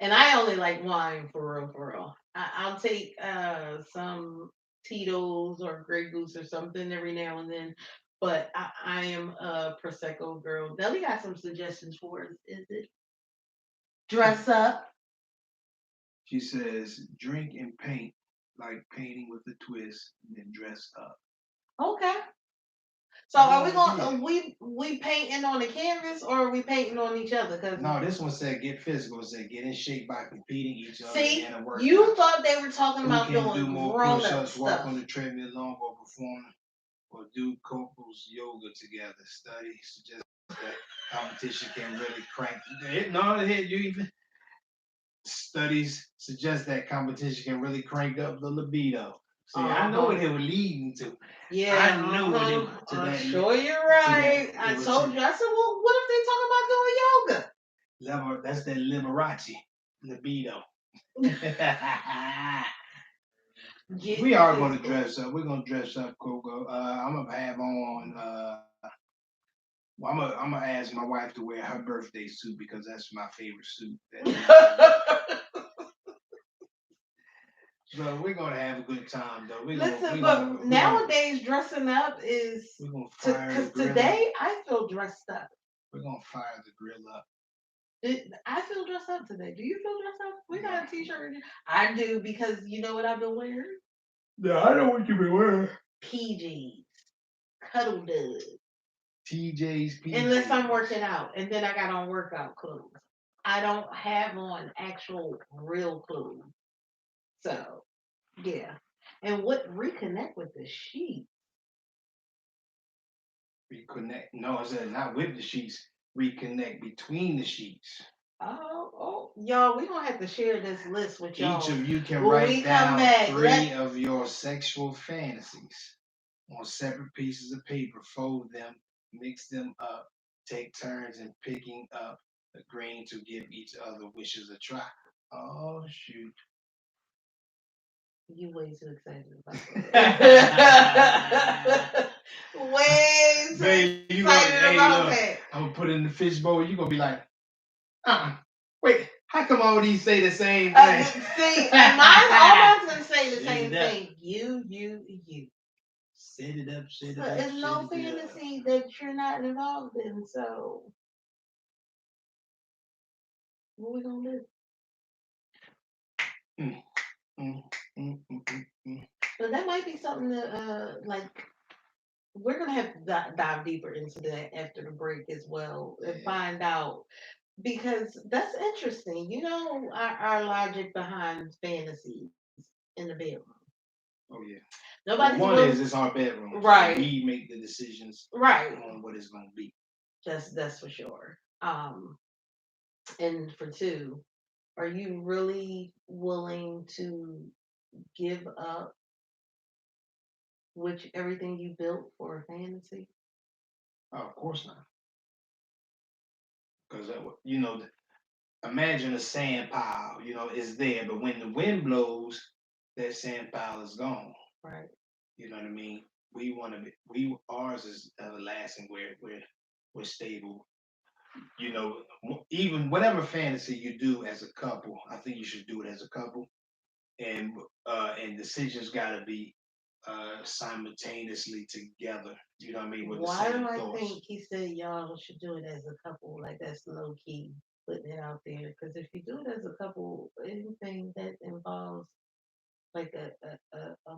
And I only like wine for real, for real. I'll take some Tito's or Grey Goose or something every now and then. But I am a Prosecco girl. Nelly got some suggestions for us. Is it? Dress up. She says, drink and paint, like painting with a twist, and then dress up. Okay. So are we Good going? idea. We painting on the canvas or are we painting on each other? Cause No, this one said get physical. It said get in shape by competing each other see, in a workout. you thought they were talking Who about can do doing more grown up push-ups, walk stuff. on the treadmill longer, or perform or do couples yoga together. Studies suggest that competition can really crank. No, you even studies suggest that competition can really crank up the libido. See, I know what it was leading to. Yeah, I knew what it to I'm that. sure you're right. I told you. I said, well, what if they talking about doing yoga? That's that Liberace libido. We are going to dress up. We're going to dress up, Coco. I'm gonna have on. I'm gonna ask my wife to wear her birthday suit because that's my favorite suit. So we're gonna have a good time, though. Nowadays dressing up is we're gonna fire the because grill today up. I feel dressed up. We're gonna fire the grill up. I feel dressed up today. Do you feel dressed up? We got a t-shirt. I do because you know what I've been wearing? Yeah, I know what you've been wearing. PJs, cuddle duds. TJ's, PJs. Unless I'm working out, and then I got on workout clothes. I don't have on actual real clothes. So, yeah. And what reconnect with the sheet? Reconnect. No, I said not with the sheets. Reconnect between the sheets. Y'all, we gonna have to share this list with y'all. Each of you can write down three of your sexual fantasies on separate pieces of paper, fold them, mix them up, take turns in picking up, agreeing to give each other wishes a try. Oh shoot. You way too excited about that. Way too excited about that. I'm gonna put it in the fishbowl. You're gonna be like, wait, how come all these say the same thing? See, mine almost gonna say the same thing. You. Set it up, set it up. It's no fantasy that you're not involved in, so what we gonna do? So that might be something that like we're gonna have to dive deeper into that after the break as well and find out because that's interesting. You know our logic behind fantasies in the bedroom. Oh yeah. Nobody's one is it's our bedroom. Right. So we make the decisions right on what it's gonna be. That's for sure. And for two, are you really willing to give up which everything you built for a fantasy? Oh, of course not. Because imagine a sand pile. It's there, but when the wind blows, that sand pile is gone. Right. You know what I mean? We want to be. Ours is everlasting. We're stable. Even whatever fantasy you do as a couple, I think you should do it as a couple, and decisions got to be simultaneously together. You know what I mean? With Why the same do I thoughts. think he said y'all should do it as a couple? Like that's low key putting it out there. Because if you do it as a couple, anything that involves like a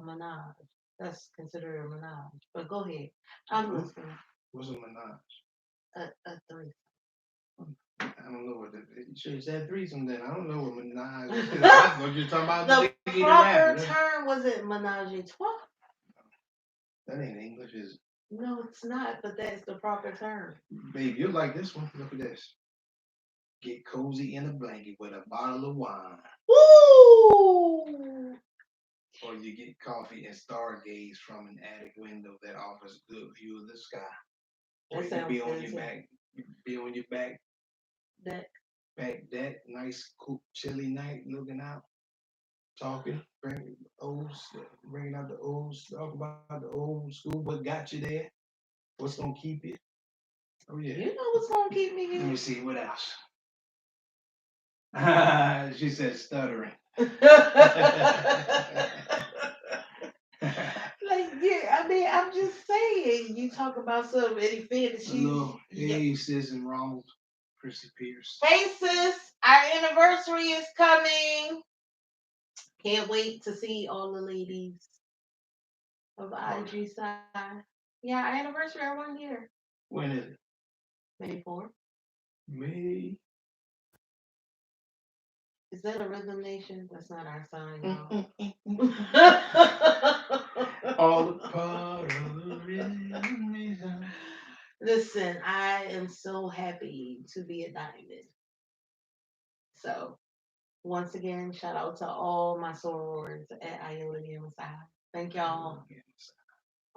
menage, that's considered a menage. But go ahead, I'm listening. What's a menage? A threesome. I don't know what you should have said threesome then. I don't know what menage is. That's what you're talking about. The proper term wasn't menage a trois. That ain't English, is it? No, it's not, but that's the proper term. Babe, you like this one. Look at this. Get cozy in a blanket with a bottle of wine. Woo! Or you get coffee and stargaze from an attic window that offers a good view of the sky. Or you can be on your back deck, nice, cool, chilly night, looking out, talking, bringing out the old, talk about the old school, what got you there, what's gonna keep you. Oh yeah. You know what's gonna keep me here? Let me see, what else? She said stuttering. I'm just saying, you talk about some any fantasy. Hello, hey, sis and Ronald. Chrissy Pierce. Hey sis, our anniversary is coming. Can't wait to see all the ladies of the Oh, IG side. Yeah, our anniversary, our 1 year. when is it? May 4th. May. Is that a rhythm nation? That's not our sign, Mm-mm. y'all. All part of the reason. Listen, I am so happy to be a diamond. So, once again, shout out to all my sorors at Iota Messiah. Thank y'all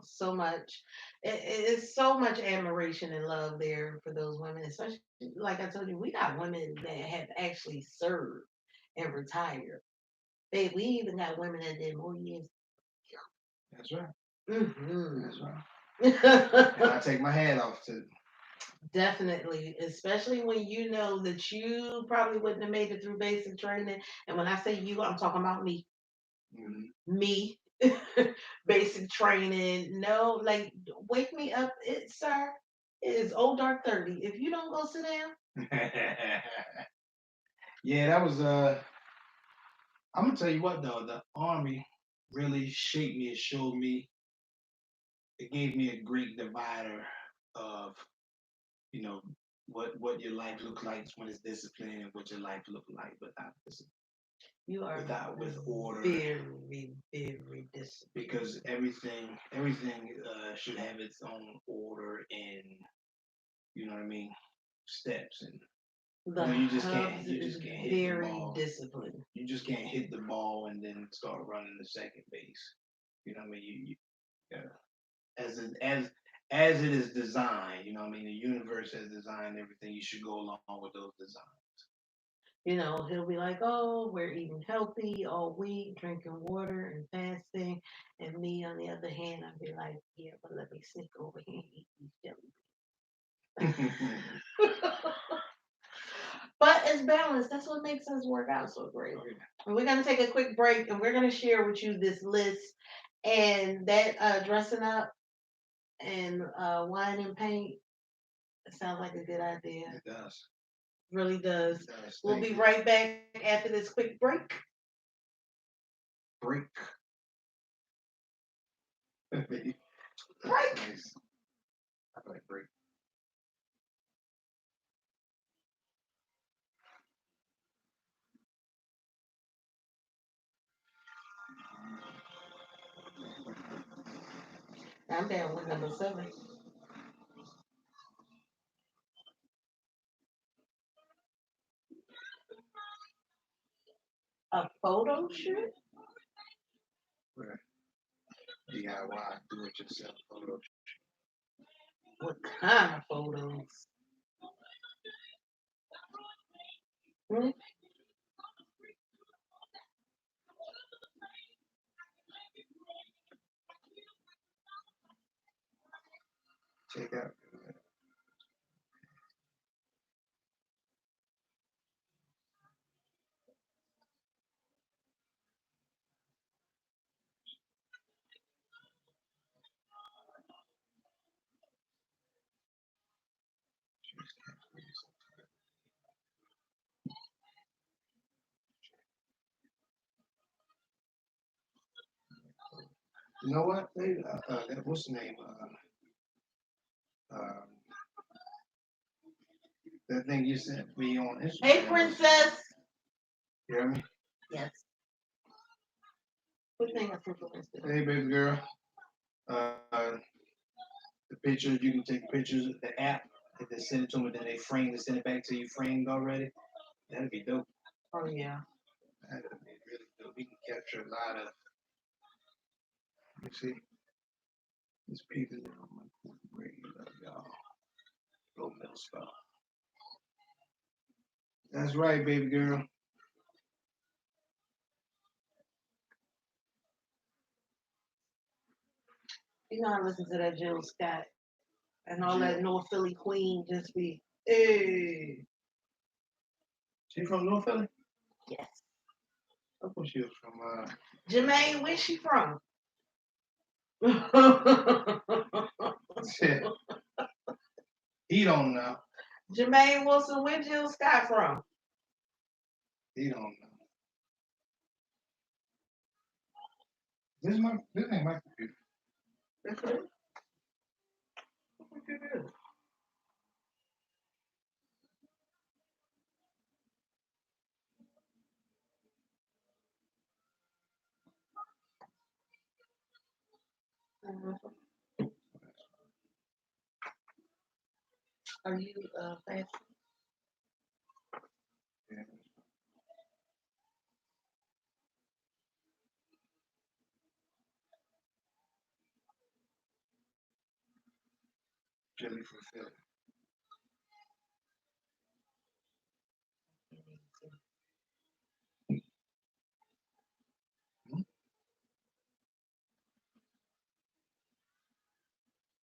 so much. It's so much admiration and love there for those women, especially like I told you, we got women that have actually served and retired. Babe, we even got women that did more years. That's right. Mm-hmm. That's right. And I take my hat off to. Definitely, especially when you know that you probably wouldn't have made it through basic training. And when I say you, I'm talking about me. Me. Basic training. No, like wake me up, sir. It is old dark 30. If you don't go sit down, Yeah, that was I'm gonna tell you what though, the army really shaped me. It showed me. It gave me a great divider of you know what your life looks like when it's disciplined and what your life look like without discipline, you are with order. very, very disciplined. Because everything should have its own order and you know what I mean steps and The you just Hubs can't is hit the very ball. disciplined. You just can't hit the ball and then start running the second base. You know what I mean? As it is designed. You know what I mean? The universe has designed everything. You should go along with those designs. You know, he'll be like, "Oh, we're eating healthy all week, drinking water and fasting." And me, on the other hand, I'd be like, "Yeah, but let me sneak over here and eat these jelly." But it's balanced. That's what makes us work out so great. And we're gonna take a quick break, and we're gonna share with you this list and that dressing up and wine and paint. It sounds like a good idea. It does. Really does. It does. We'll be right back after this quick break. Break. Break. Nice. I like break. I'm down with number 7. A photo shoot? Right. DIY, do it yourself photo. What kind of photos? Hmm? Check out. You know what? What's the name? Um, that thing you sent me on Instagram. Hey, princess. You hear me? Yes. What thing I sent you on Instagram? Hey, baby girl. The pictures, you can take pictures of the app and then send it to them, then they frame and send it back to you framed already. That'd be dope. Oh yeah. That'd be really dope. We can capture a lot of. You see, these people that on my love y'all. Go Milspo. That's right, baby girl. You know I listen to that Jill Scott and all Jill. that North Philly Queen just be, hey. She from North Philly? Yes. I thought she was from Jermaine, where's she from? he don't know. Jermaine Wilson, where Jill Scott from? He don't know. This ain't my computer. That's it. What you do? Are you fast? Yeah. Jelly from Philly.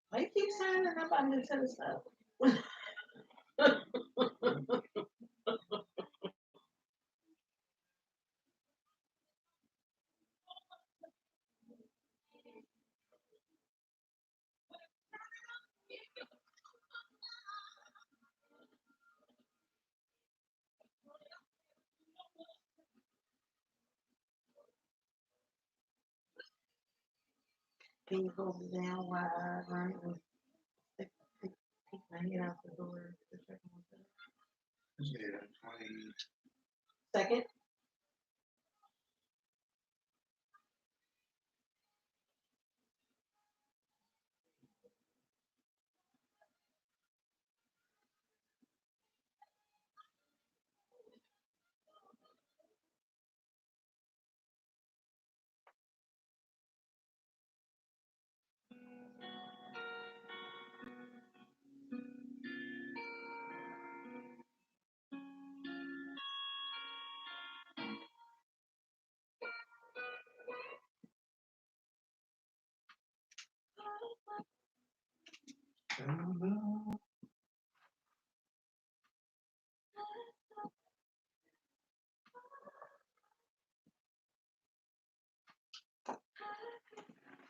Why you keep signing up on the tennis stuff? Can you hold it down while I run and stick my head out the door? To check on myself? Yeah, 20. Second.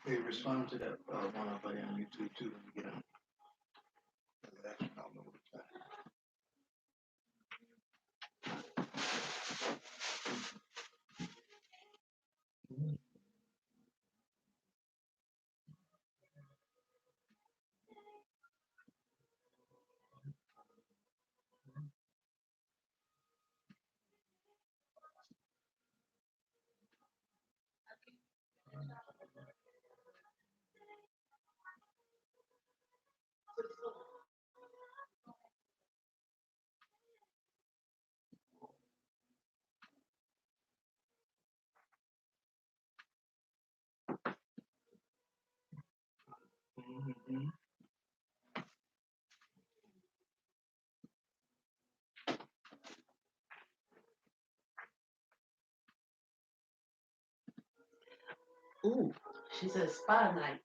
Hey, respond to that one I put on YouTube too. When you get on. I don't know what it's at. Mm-hmm. Ooh, she said spa night.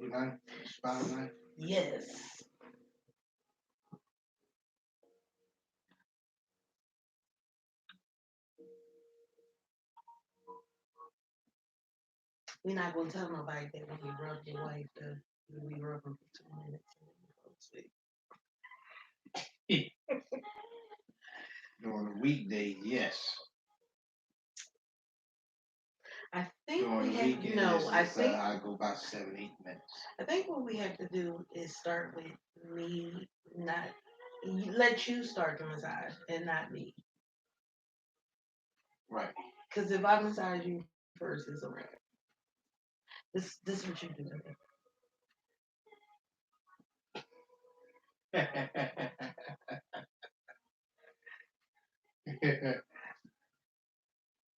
You know, spot night. Yes. We're not gonna tell nobody that when you rub your wife, we rub her for 2 minutes and then we go to sleep. During the weekday, yes. I think During we the have weekend, no. I go about 7-8 minutes. I think what we have to do is start with me, not let you start the massage and not me. Right. Because if I massage you first, it's a wrap. This is what you do to me.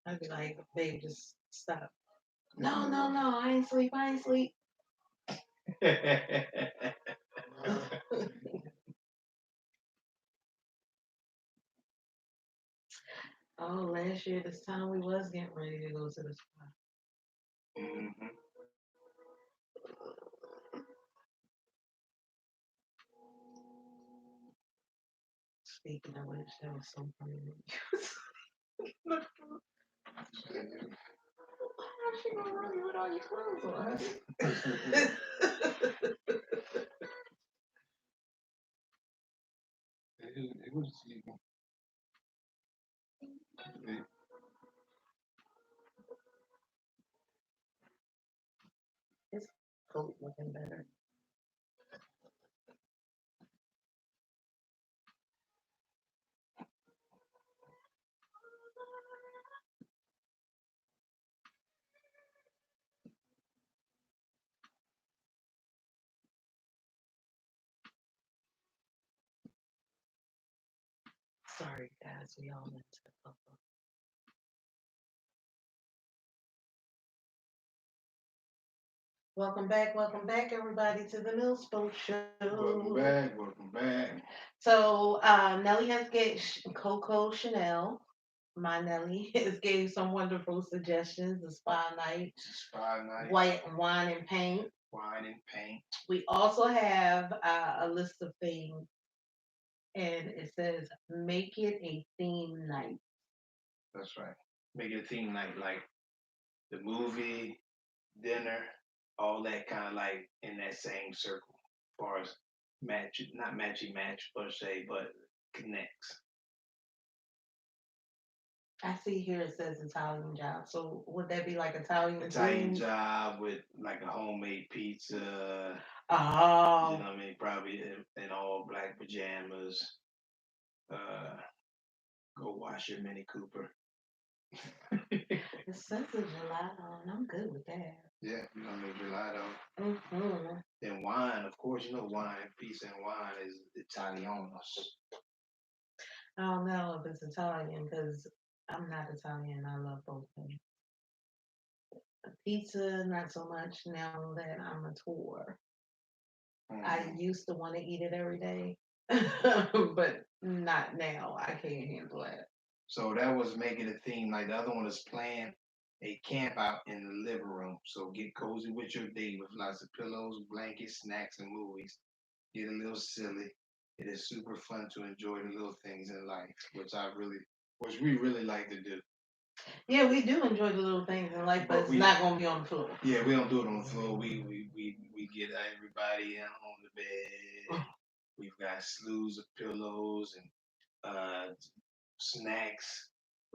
I'd be like, babe, just stop. No, no, no, I ain't sleep. I ain't sleep. Oh, last year this time we was getting ready to go to the spa. Mm-hmm. Speaking of which, that was so funny. How's she gonna run you with all your clothes on? It was. It, His coat looking better. Sorry, guys, we all went to the papa. Welcome back, everybody, to the Milspo welcome Show. back. Welcome back. So, Nelly has gave Coco Chanel. My Nelly has gave some wonderful suggestions: the spa night, Spy night. white wine and paint. Wine and paint. We also have a list of things, and it says make it a theme night. That's right. Make it a theme night, like the movie, dinner, all that kind of like in that same circle. As far as match, not matchy match per se, but connects. I see here it says Italian job. So would that be like Italian Italian themed? job with like a homemade pizza. You Oh, know what I mean? Probably in all black pajamas. Uh, go wash your Mini Cooper. it says a gelato, and I'm good with that. Yeah, you know what I mean? Gelato. Mm-hmm. Then wine, of course, you know wine, pizza and wine is Italianos. I don't know if it's Italian because I'm not Italian. I love both things. Pizza, not so much now that I'm a tour. I Mhm. used to want to eat it every day, but not now. I can't handle it. So that was making a theme. Like the other one is plan a camp out in the living room. So get cozy with your date with lots of pillows, blankets, snacks, and movies. Get a little silly. It is super fun to enjoy the little things in life, which we really like to do. Yeah, we do enjoy the little things in life, but But it's we, not gonna be on the floor. yeah, we don't do it on the floor. We get everybody in on the bed. We've got slews of pillows and snacks,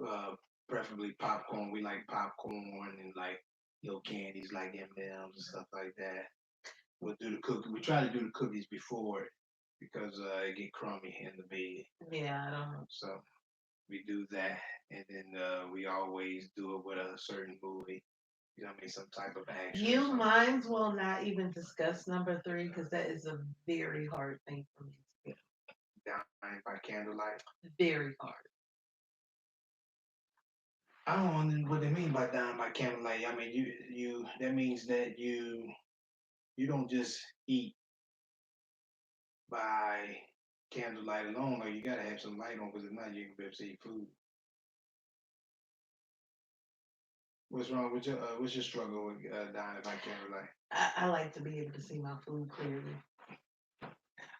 uh, preferably popcorn. We like popcorn and like little candies like M&Ms and stuff like that. We'll do the cookie. We try to do the cookies before because it get crummy in the bed. Yeah, I don't. So we do that, and then we always do it with a certain movie. You know what I mean? Some type of action or You something. might as well not even discuss number three because that is a very hard thing for me to do. Dying by candlelight. Very hard. I don't know what they mean by dying by candlelight. I mean, you that means that you don't just eat by candlelight alone, or you gotta have some light on because if not, you can be able to eat food. What's wrong with your what's your struggle with dying by candlelight? I like to be able to see my food clearly.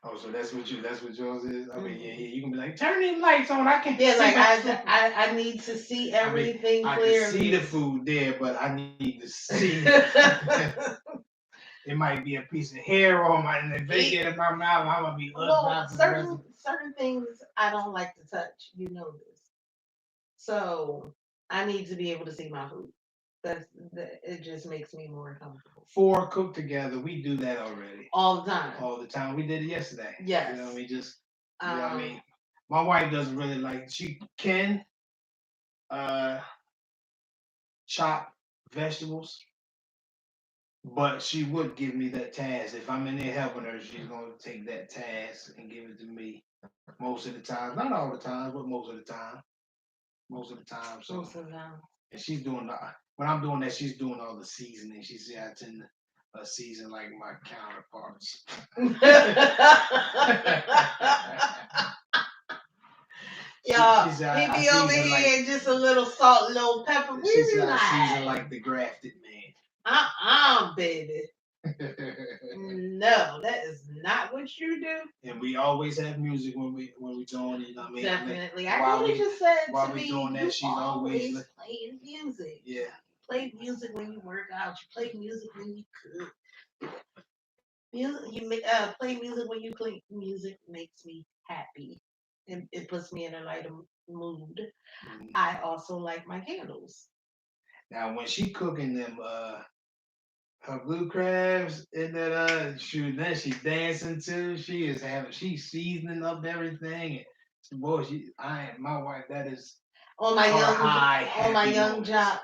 Oh, so that's what yours is. I mean, yeah, Hmm. yeah. You can be like, turn these lights on. I can't Yeah, see like my food. I need to see I mean, everything I can see the clearly. food there, but I need to see. It might be a piece of hair on my, and if they get in my mouth, I'm gonna be Well, upside for the rest of. certain things I don't like to touch. You know this, so I need to be able to see my food. It just makes me more comfortable Four cooked together. We do that already. all the time. All the time. We did it yesterday. You know what I Yes. mean? Just you know what I Um. mean? My wife doesn't really like she can uh chop vegetables, but she would give me that task. If I'm in there helping her, she's gonna take that task and give it to me most of the time. Not all the time, but most of the time. Most of the time. So Most of them. and she's doing the when I'm doing that, she's doing all the seasoning. She said I tend to season like my counterparts. Y'all, she said he I be over season like here just a little salt, little pepper. We she be said I season like, like the grafted man. baby. No, that is not what you do. And we always have music when we doing it. You know what I mean? Definitely. I While know you we just said while to we me, doing that, you she's always always playing music. yeah. Play music when you work out. You play music when you cook. Music, play music when you clean. Music makes me happy. It puts me in a lighter mood. Mhm. I also like my candles. Now when she cooking them her blue crabs in that shoot, then she dancing too. She's seasoning up everything. And boy, my wife, that is On my her young high on my happy young moments. jock,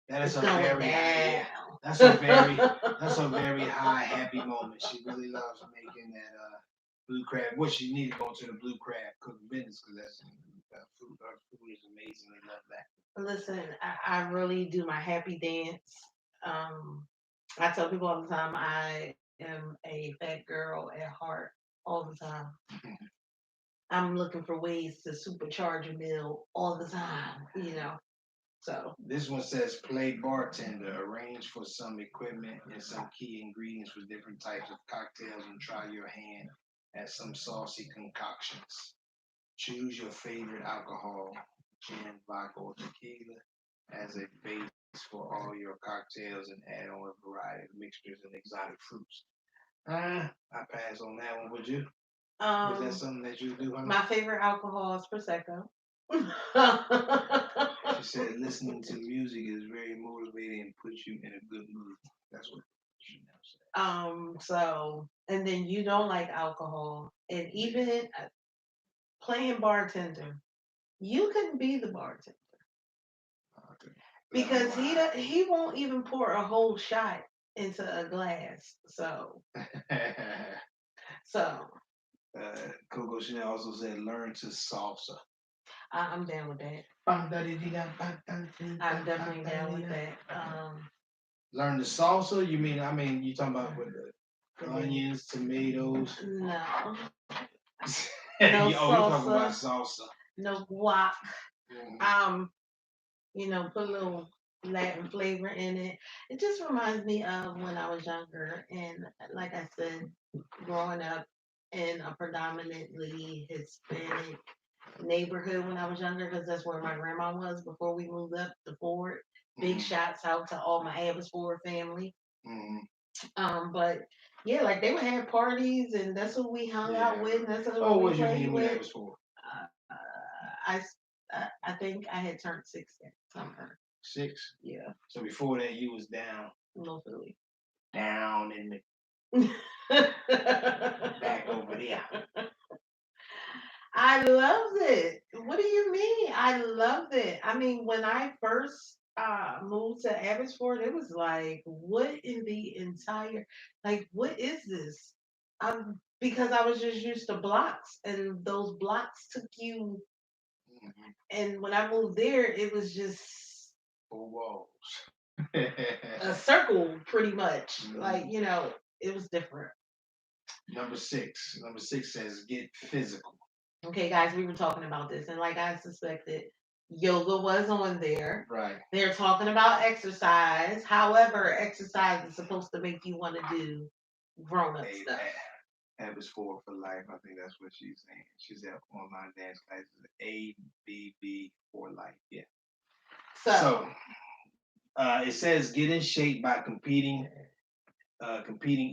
That is it's a going very high, down. yeah. That's a very high happy moment. She really loves making that blue crab. What she need to go to the blue crab cook business because that's food. Her food is amazing. They love that. Listen, I really do my happy dance. I tell people all the time I am a fat girl at heart all the time. I'm looking for ways to supercharge a meal all the time. So, This one says play bartender, arrange for some equipment and some key ingredients for different types of cocktails and try your hand at some saucy concoctions. Choose your favorite alcohol, gin, vodka, or tequila, as a base for all your cocktails and add on a variety of mixtures and exotic fruits. I pass on that one. Would you? Was that um, something that you do, honey? my favorite alcohol is Prosecco. She said listening to music is very motivating and puts you in a good mood. That's what she now said. And then you don't like alcohol, and even playing bartender, you couldn't be the bartender Okay. I don't know because how. he won't even pour a whole shot into a glass. So Coco Chanel also said learn to salsa. I'm down with that. I'm definitely down with that. Learn the salsa? I mean, you talking about with the And then onions, tomatoes? no, no Oh, you talking about salsa, salsa? no guac. Mhm. Um, put a little Latin flavor in it. It just reminds me of when I was younger, and like I said, growing up in a predominantly Hispanic neighborhood when I was younger, because that's where my grandma was before we moved up to Ford. Big Mhm. shouts out to all my Abbotsford family. Mhm. But yeah, like they would have parties, and that's who we hung out Yeah. with, and that's who Oh, we what's your played name when with. that was for? Uh, I think I had turned 6 at summer. 6. Yeah, So before that, you was down, no Philly. down in the back over there. I loved it. What do you mean? I loved it. I mean, when I first moved to Abbotsford, it was like, what in the entire, like, what is this? Because I was just used to blocks, and those blocks took you. Mhm. And when I moved there, it was just 4 walls. a circle, pretty much. Like, Mhm. it was different. Number 6. Number 6 says get physical. Okay, guys, we were talking about this, and like I suspected, yoga was on there. Right. They're talking about exercise. However, exercise is supposed to make you want to do grown up A, stuff. Habits for life. I think that's what she's saying. She's at online dance classes. ABB for life. Yeah. So So, it says get in shape by competing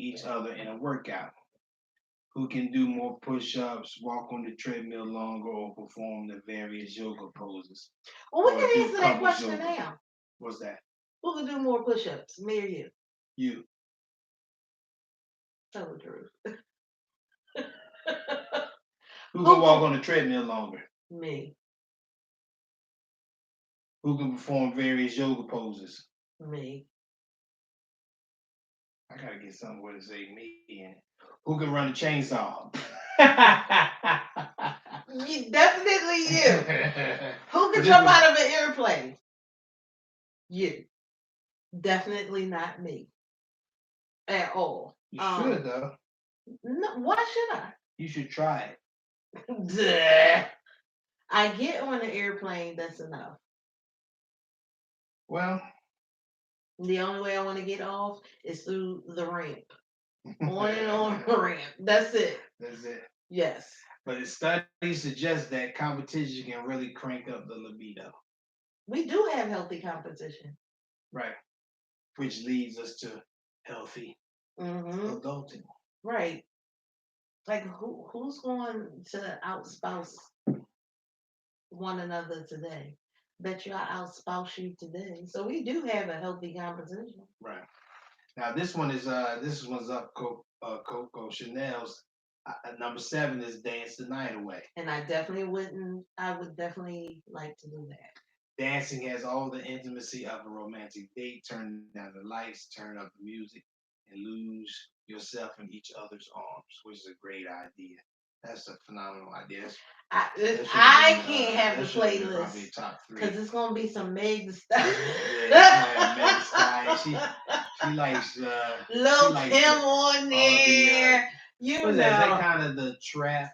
each other in a workout. Who can do more push-ups, walk on the treadmill longer, or perform the various yoga poses, well, we or can do answer that couples question yoga? now. What's that? Who can do more push ups, me or you? You. Tell the truth. Who can Who walk can? on the treadmill longer? Me. Who can perform various yoga poses? Me. I gotta get somewhere to say me in it. Who can run a chainsaw? Definitely you. Who But can this jump was out of an airplane? You. Definitely not me at all. you should though. No, why should You should try it. I? Duh. I get on the airplane. That's enough. Well, The only way I want to get off is through the ramp. On and on the ramp. That's it. that's it. Yes. But the studies suggest that competition can really crank up the libido. We do have healthy competition. Right. Which leads us to healthy Hmm. adulting. Right. Like who's going to outspouse one another today? Bet you I outspouse you today. So we do have a healthy competition. Right. Now this one's up Coco Chanel's number 7 is Dance the Night Away. And I would definitely like to do that. Dancing has all the intimacy of a romantic date. Turn down the lights, turn up the music, and lose yourself in each other's arms, which is a great idea. That's a phenomenal idea. I can't have the Probably playlist top 3. because it's gonna be some Meg stuff. Yeah, Meg Stein. She likes Lil Kim on there. What is that? Is that kind of the trap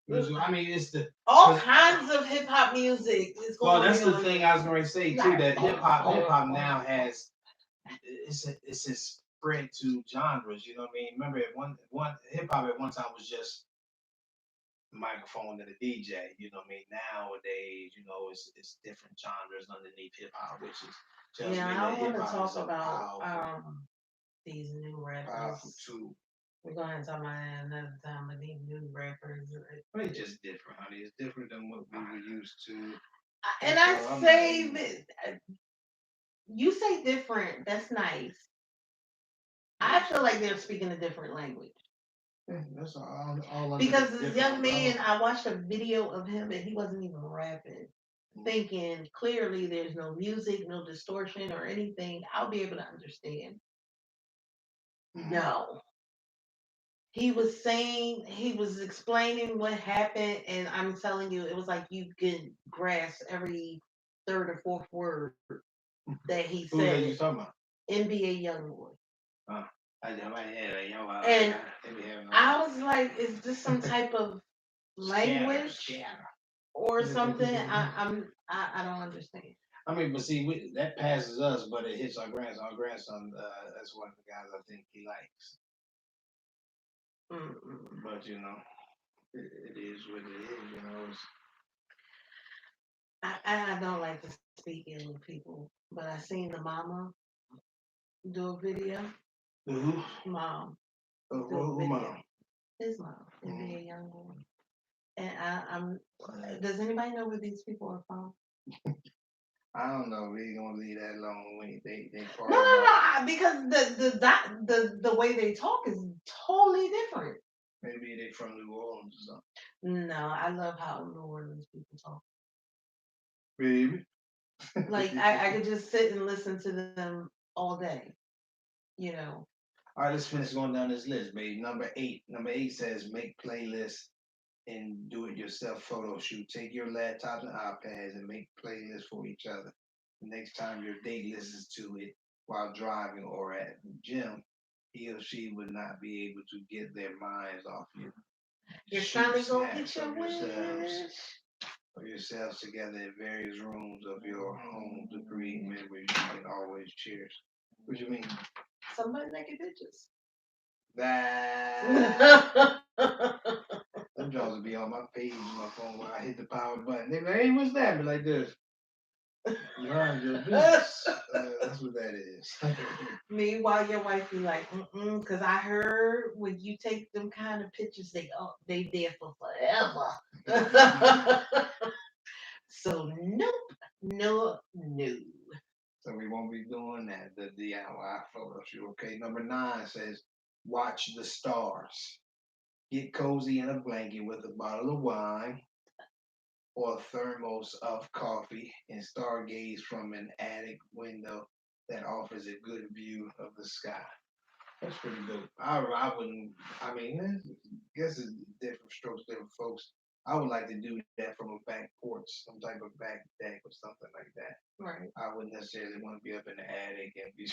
music? I mean, it's the all kinds of hip hop music. Well, that's the thing I was going to say too. That hip hop now has it's spread to genres. You know what I mean? Remember, one hip hop at one time was just a microphone and a DJ. You know what I mean? Nowadays, it's different genres underneath hip hop, which is just yeah. I want to talk about these new rappers. Powerful too. We're going to talk about that another time, but these new rappers. But it's just different, honey. It's different than what we were used to. And I say that you say different. That's nice. I feel like they're speaking a different language. Yeah, that's all because this young man, I watched a video of him and he wasn't even rapping. Thinking clearly there's no music, no distortion or anything. I'll be able to understand. No. He was explaining what happened, and I'm telling you, it was like you could grasp every third or fourth word that he said. Who are you talking about? NBA Youngboy. And I was like, is this some type of language or something? I don't understand. I mean, but see, that passes us, but it hits our grandson. Our grandson, that's one of the guys I think he likes. But it is what it is. I don't like to speak ill of people, but I seen the mama do a video. Mom. Who mom? His mom. NBA Youngboy. And I'm. Does anybody know where these people are from? I don't know. We ain't gonna leave that alone. They No, because the way they talk is totally different. Maybe they from New Orleans or something. No, I love how New Orleans people talk. Baby. Like I could just sit and listen to them all day. All right, let's finish going down this list, babe. Number 8. Number 8 says make playlists and do it yourself photo shoot. Take your laptops and iPads and make playlists for each other. The next time your date listens to it while driving or at the gym, he or she would not be able to get their minds off you. You're trying to go get your wish. Put yourselves together in various rooms of your home to create memories you can always cherish. What do you mean? Somebody naked bitches. Them jobs will be on my page on my phone when I hit the power button. They be like, hey, what's that? Be like this. Mind your business. That's what that is. Meanwhile, your wife be like, because I heard when you take them kind of pictures, they there for forever. So nope, no. So we won't be doing that. The DIY photo shoot. Okay, number 9 says watch the stars. Get cozy in a blanket with a bottle of wine or a thermos of coffee and stargaze from an attic window that offers a good view of the sky. That's pretty dope. I wouldn't. I mean, I guess it's different strokes, different folks. I would like to do that from a back porch, some type of back deck or something like that. Right. I wouldn't necessarily want to be up in the attic and be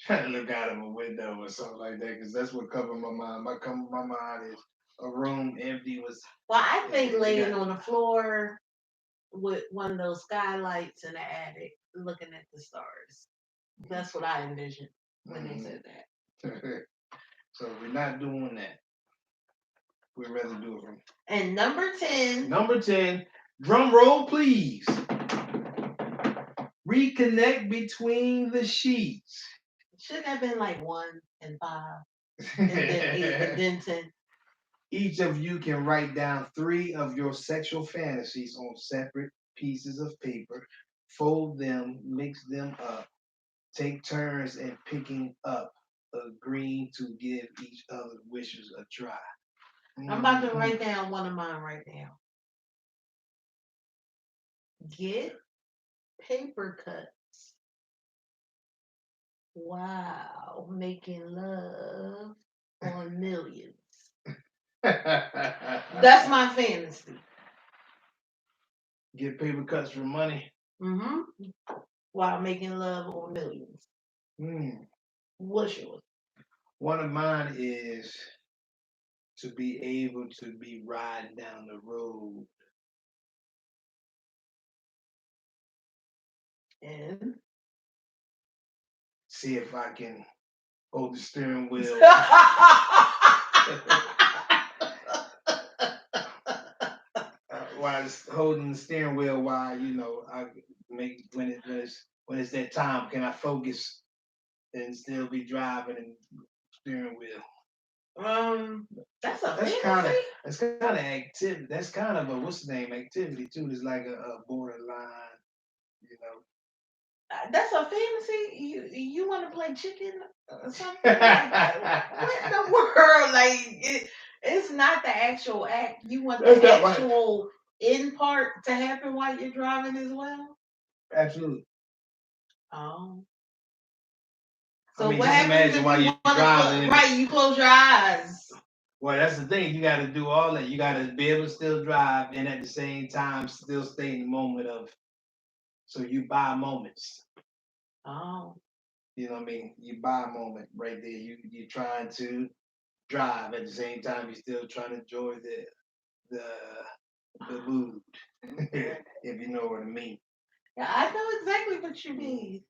trying to look out of a window or something like that, because that's what covered my mind. What covered my mind is a room empty with. Well, I think laying on the floor with one of those skylights in the attic, looking at the stars. That's what I envisioned when they said that. So we're not doing that. We'd rather do it from. And number 10. Number 10. Drum roll, please. Reconnect between the sheets. Should have been like 1 and 5, and then 8, and then 10. Each of you can write down 3 of your sexual fantasies on separate pieces of paper, fold them, mix them up, take turns in picking up, agreeing to give each other wishes a try. I'm about to write down one of mine right now. Get paper cuts. Wow, making love on millions. That's my fantasy. Get paper cuts for money. Mm-hmm. While making love on millions. Mm. What's yours? One of mine is to be able to be riding down the road. And See if I can hold the steering wheel. While holding the steering wheel, while I make when it's that time, can I focus and still be driving and steering wheel? That's a That's fantasy. that's kind of activity. That's kind of a what's the name activity too. It's like a borderline, you know. That's a fantasy. You want to play chicken or something? Like, what in the world? Like it's not the actual act. You want That's the not right. actual end part to happen while you're driving as well. Absolutely. Oh. I So mean, what just happens imagine if while you you're want to driving. right? You close your eyes. Well, that's the thing. You got to do all that. You got to be able to still drive and at the same time still stay in the moment of. So you buy moments. Oh. You know what I mean? You buy a moment right there. You're trying to drive at the same time. You're still trying to enjoy the mood, if you know what I mean. Yeah, I know exactly what you mean.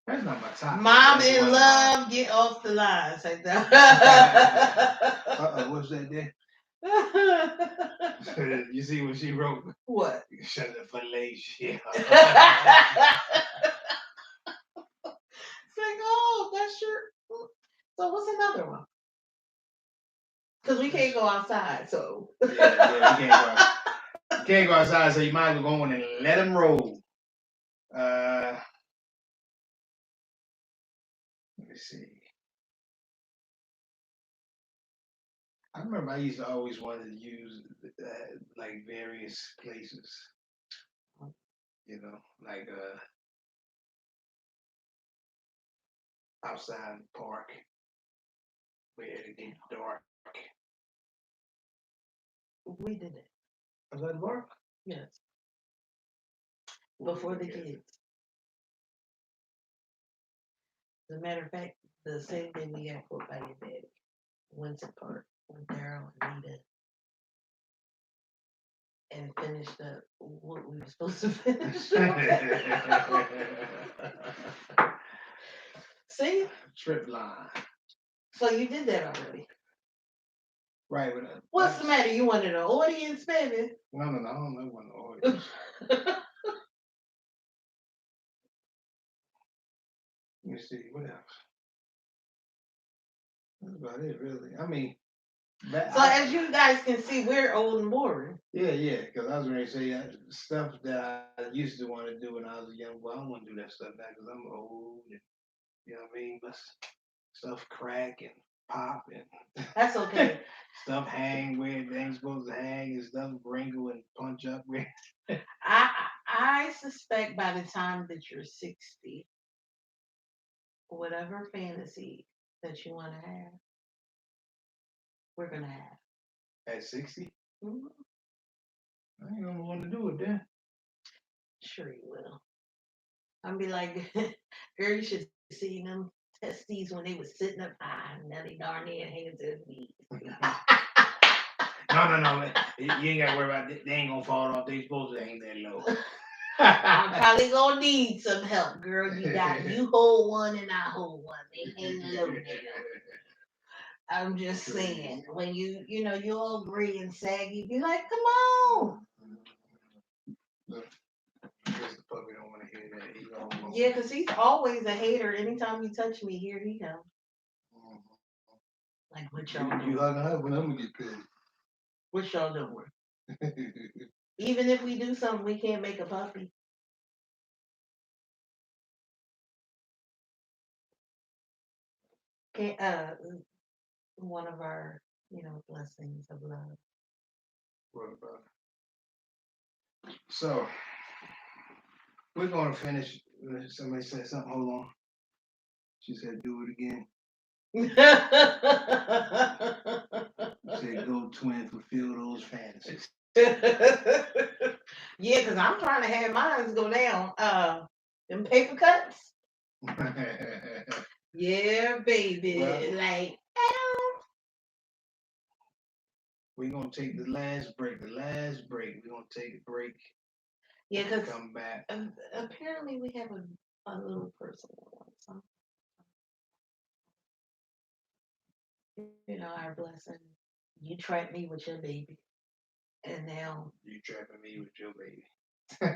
That's not my topic. Mom That's in love, get off the line. Say that. What's that there? You see what she wrote? What? Shut up for lazy. It's like, oh, that's your. So what's another one? Because we can't go outside, so. Yeah, we can't go outside. You can't go outside, so you might as well go in and let them roll. Let me see. I remember I used to always want to use like various places, like outside the park where it gets dark. We did it. Outside the park? Yes. Before the kids. As a matter of fact, the same day we got caught by your daddy. Winter Park with Daryl and Nita. And finished up what we were supposed to finish. See? Trip line. So you did that already. Right. What's the matter? You wanted an audience, baby? No, I don't know what an audience. Let me see, what else? That's about it, really. I mean, as you guys can see, we're old and boring. Yeah, because I was ready to say stuff that I used to want to do when I was young. Well, I don't want to do that stuff now because I'm old, and you know what I mean. But stuff crack and pop and that's okay. Stuff hang where it ain't supposed to hang, and stuff wrinkle and punch up where. I suspect by the time that you're 60, whatever fantasy that you want to have, we're gonna have. At 60? Mm-hmm. I ain't gonna want to do it then. Sure you will. I'll be like, girl, you should see them testes when they was sitting up high, and now they darn near hanging to their feet. No. You ain't gotta worry about it. They ain't gonna fall off. They supposed to hang that low. I'm probably gonna need some help, girl. You hold one and I hold one. They hang low now. I'm just saying, when you're all gray and saggy, be like, come on. The puppy don't want to hear that. Yeah, because he's always a hater. Anytime you touch me, here he comes. Like what y'all You hugging her when I'm gonna get paid. What's y'all doing? Even if we do something, we can't make a puppy. Can't, one of our, blessings of love. What about it? So we're gonna finish. Somebody said something. Hold on. She said, "Do it again." She said, "Go twin, fulfill those fantasies." Yeah, because I'm trying to have mine go down. Them paper cuts. Yeah, baby. Well, Like, we're gonna take the last break. The last break. We're gonna take a break. yeah, because Come back. apparently we have a little personal one. So, our blessing. You trapped me with your baby, and now You trapping me with your baby. it's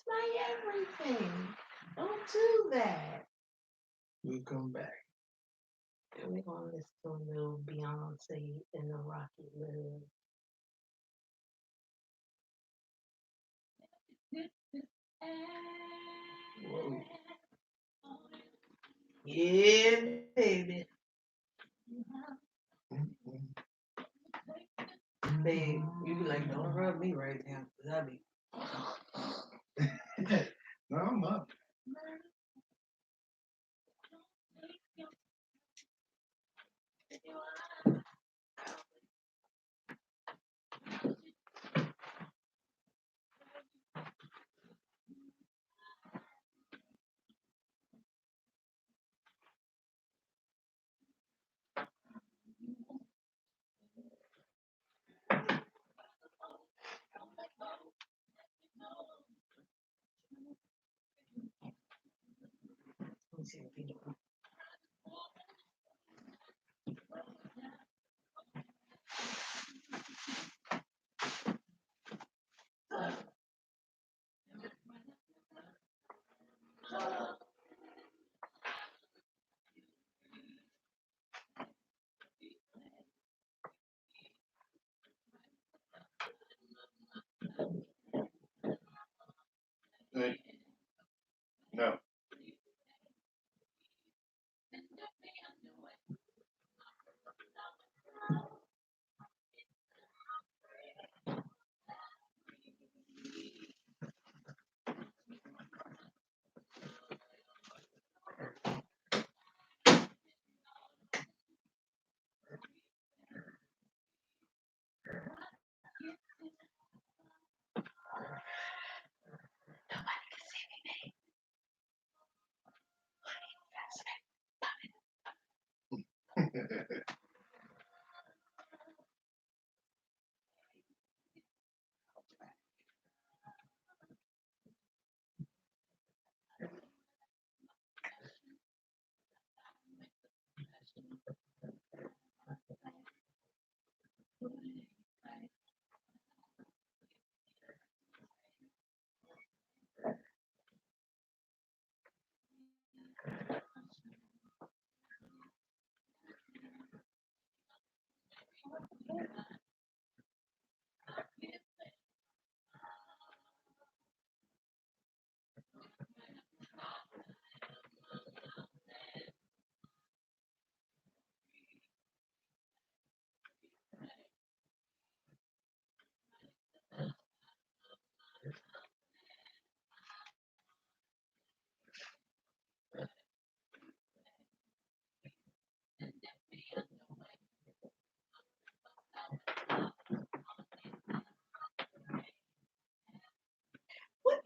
my everything. Don't do that. We'll come back. And we're gonna listen to a little Beyonce and the Rocky Love. Whoa. Yeah, baby. Babe, you be like, don't rub me right now, cause I be. No, I'm up. Let me see what you doing. Hey, no. What?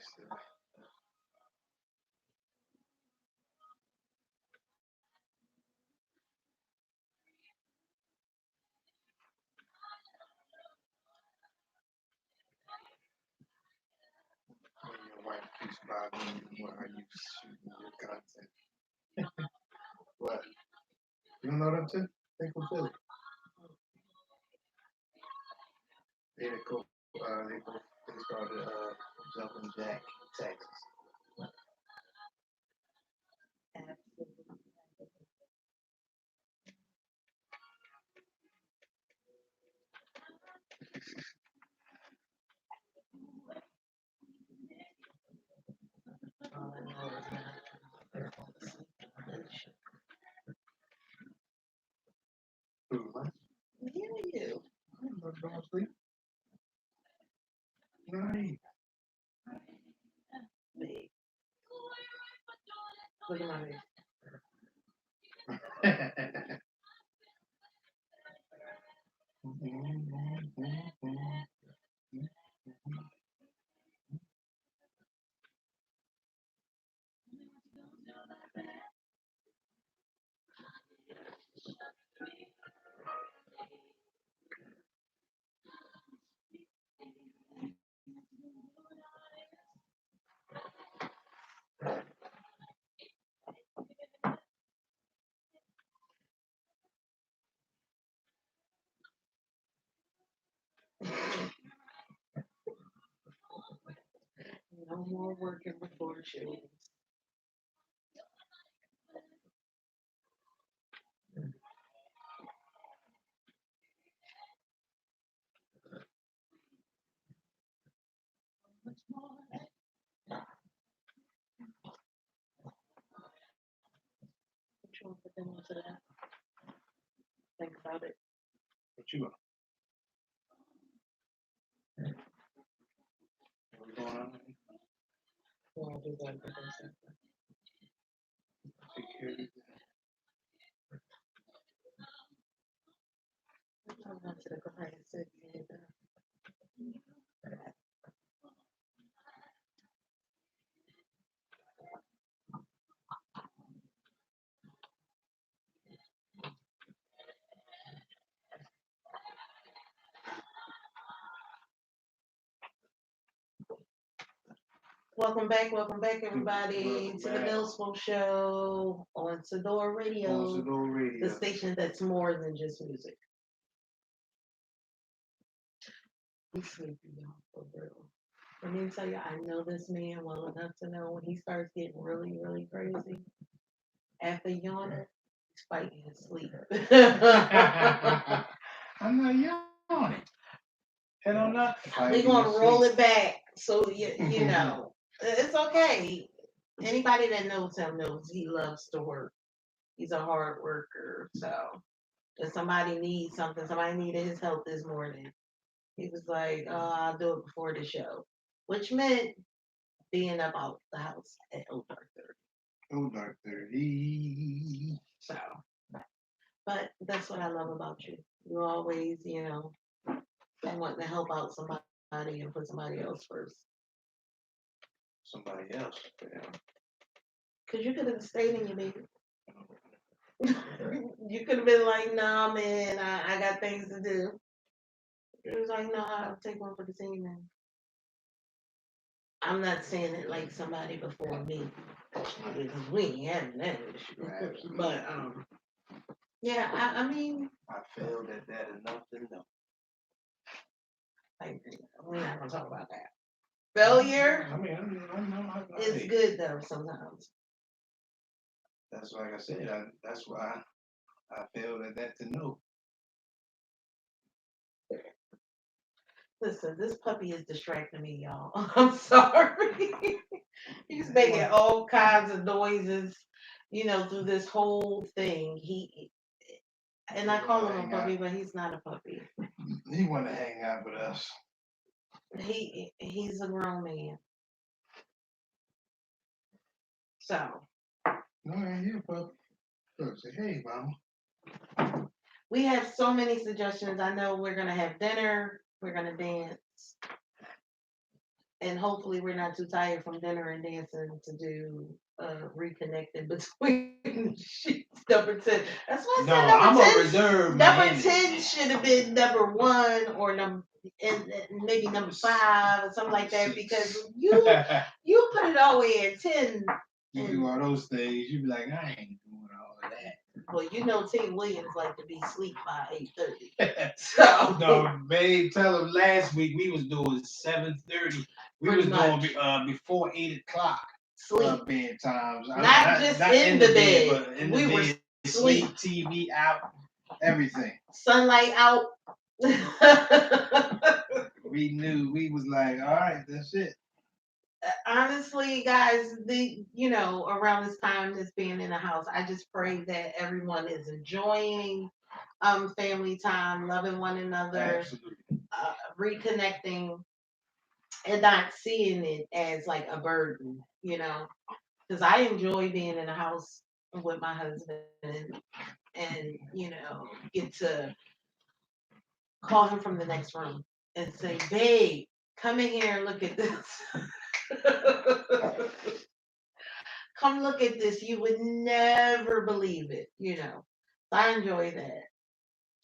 Your wife keeps bothering you while you shooting your content. What? You don't know them too? They from Philly. They started jumping jack in Texas. All I know is that they're all asleep. Who, what? Yeah, you. I'm not going to sleep. Right. Me. Look at my face. No more working before shows. What you want to put them onto that? Think about it. What you want? What's going on? Well, do that for them separate. Take care of it. I want to go ahead and sit here. Welcome back, everybody, to the Milspo Show on Sador Radio, the station that's more than just music. He's sleepy, y'all, for real. Let me tell you, I know this man well enough to know when he starts getting really, really crazy. After yawning, he's fighting his sleep. I'm not yawning. And I'm not. We're gonna roll it back so you know it's okay. Anybody that knows him knows he loves to work. He's a hard worker. So if somebody needs something, somebody needed his help this morning. He was like, "Oh, I'll do it before the show," which meant being up out the house at 0:30. Oh, dark 30. So, but that's what I love about you. You always, wanting to help out somebody and put somebody else first. Somebody else. Yeah. Cause you could have stayed in your baby. You could have been like, "Nah, man, I got things to do." It was like, "No, I'll take one for the team, man." I'm not saying it like somebody before me, because we ain't having that issue. Right. But yeah, I mean, I failed at that enough to know. like, we're not gonna talk about that. Failure I know. is good though sometimes. That's like I said. That's why I failed at that to know. Listen, this puppy is distracting me, y'all. I'm sorry. He's making all kinds of noises, through this whole thing. And I call him a puppy, but he's not a puppy. He want to hang out with us. He's a grown man. So. No, I hear puppy. Look, say, hey, mama. We have so many suggestions. I know we're gonna have dinner. We're gonna dance. and hopefully we're not too tired from dinner and dancing to do reconnecting between sheets. Number 10. That's why I No, said I'm number a 10. reserve Number man. 10 should have been number 1 or and maybe number 5 or something like that because you put it all the way at 10. You do all those things, you be like, I ain't doing all of that. Well, you know, Team Williams like to be asleep by 8:30. So no, babe, tell him last week we was doing 7:30. We was doing before 8 o'clock. Sleep. Bedtimes. Not just in the bed, but in we the were bed, sleep. TV out, everything. Sunlight out. We knew, we was like, all right, that's it. Honestly, guys, around this time, just being in the house, I just pray that everyone is enjoying family time, loving one another, reconnecting, and not seeing it as like a burden, because I enjoy being in the house with my husband and get to call him from the next room and say, babe, come in here and look at this. Come look at this. You would never believe it. I enjoy that.